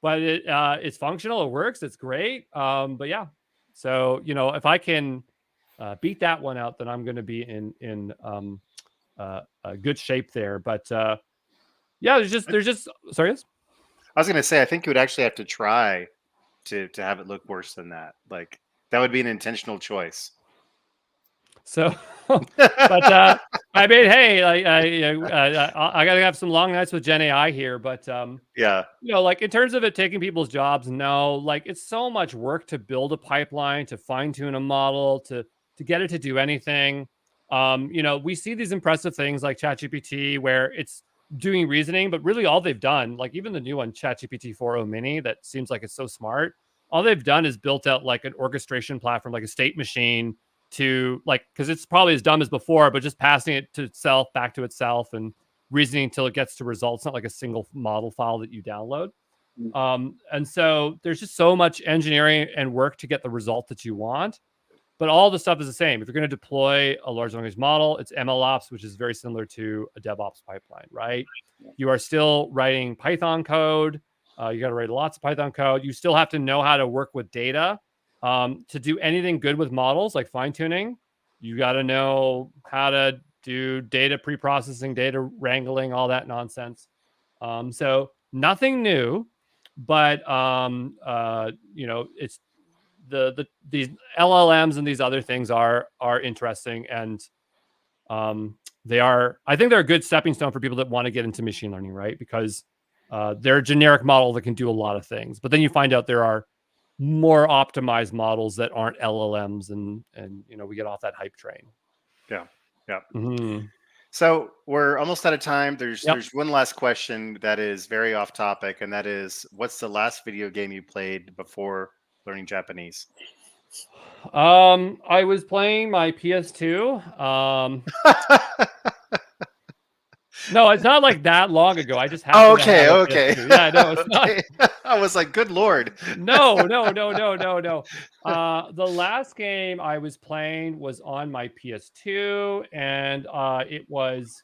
but it's functional. It works. It's great. But yeah. So, if I can beat that one out, then I'm going to be in good shape there. But yeah, there's just sorry. Yes? I was going to say, I think you would actually have to try to have it look worse than that. That would be an intentional choice. So, but I mean, hey, I gotta have some long nights with GenAI here, but yeah, in terms of it taking people's jobs, no, it's so much work to build a pipeline, to fine tune a model, to get it to do anything. We see these impressive things like ChatGPT where it's doing reasoning, but really all they've done, even the new one, ChatGPT 4o Mini, that seems like it's so smart. All they've done is built out an orchestration platform, a state machine to because it's probably as dumb as before, but just passing it to itself, back to itself, and reasoning until it gets to results, not like a single model file that you download. And so there's just so much engineering and work to get the result that you want. But all the stuff is the same. If you're going to deploy a large language model, it's MLOps, which is very similar to a DevOps pipeline, right? You are still writing Python code. You got to write lots of Python code. You still have to know how to work with data. To do anything good with models like fine tuning, you got to know how to do data pre-processing, data wrangling, all that nonsense. So nothing new, but it's these LLMs and these other things are interesting, and I think they're a good stepping stone for people that want to get into machine learning, right? Because they're a generic model that can do a lot of things, but then you find out there are more optimized models that aren't LLMs, and we get off that hype train. Yeah. Mm-hmm. So we're almost out of time. There's one last question that is very off topic, and that is, what's the last video game you played before learning Japanese? I was playing my PS2. No, it's not that long ago. I just happened to have a PS2. Yeah, no, it's not. I was like, good Lord. No. The last game I was playing was on my PS2, and it was,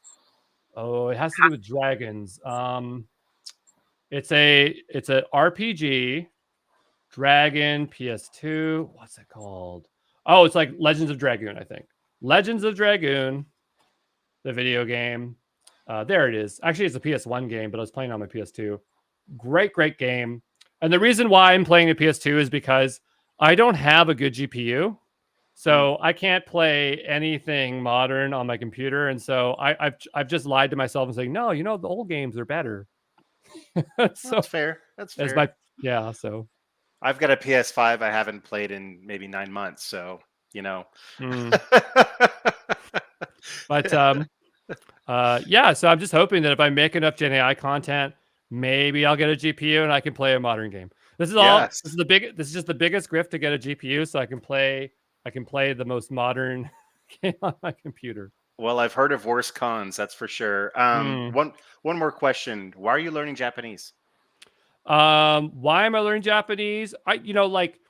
it has to do with dragons. It's an RPG, Dragon, PS2. What's it called? Oh, it's like Legends of Dragoon, I think. Legends of Dragoon, the video game. There it is. Actually, it's a PS1 game, but I was playing on my PS2. Great game. And the reason why I'm playing the PS2 is because I don't have a good GPU. So I can't play anything modern on my computer. And so I've just lied to myself and saying, no, the old games are better. So that's fair. That's fair. So I've got a PS5 I haven't played in maybe 9 months. So, But so I'm just hoping that if I make enough GenAI content, maybe I'll get a GPU and I can play a modern game. This is Yes. This is just the biggest grift to get a GPU, so I can play the most modern game on my computer. Well, I've heard of worse cons, that's for sure. One more question: why are you learning Japanese? Why am I learning Japanese?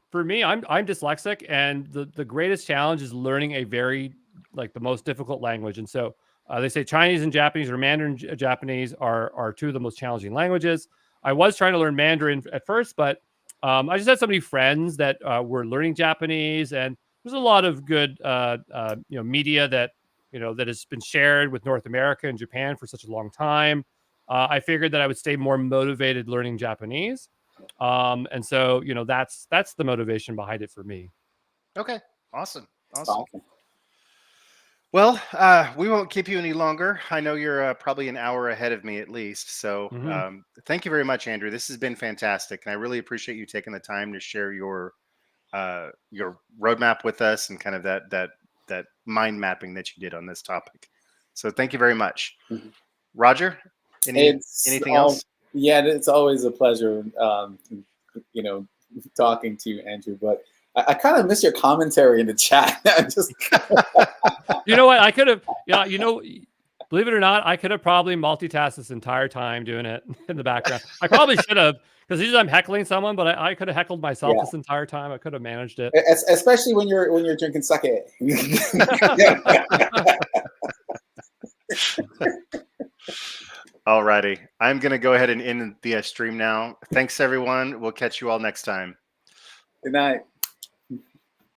For me, I'm dyslexic, and the greatest challenge is learning a very the most difficult language. And so they say Chinese and Japanese, or Mandarin Japanese, are two of the most challenging languages. I was trying to learn Mandarin at first, but I just had so many friends that were learning Japanese, and there's a lot of good media that that has been shared with North America and Japan for such a long time. I figured that I would stay more motivated learning Japanese. And so, that's the motivation behind it for me. Okay. Awesome. Well, we won't keep you any longer. I know you're probably an hour ahead of me at least. So thank you very much, Andrew. This has been fantastic. And I really appreciate you taking the time to share your roadmap with us and kind of that mind mapping that you did on this topic. So thank you very much. Roger, anything else? Yeah, it's always a pleasure, talking to you, Andrew, but I kind of miss your commentary in the chat. Just you know what? I could have, believe it or not, I could have probably multitasked this entire time doing it in the background. I probably should have, because usually I'm heckling someone, but I could have heckled myself this entire time. I could have managed it. Especially when you're drinking sake. All righty. I'm going to go ahead and end the stream now. Thanks, everyone. We'll catch you all next time. Good night.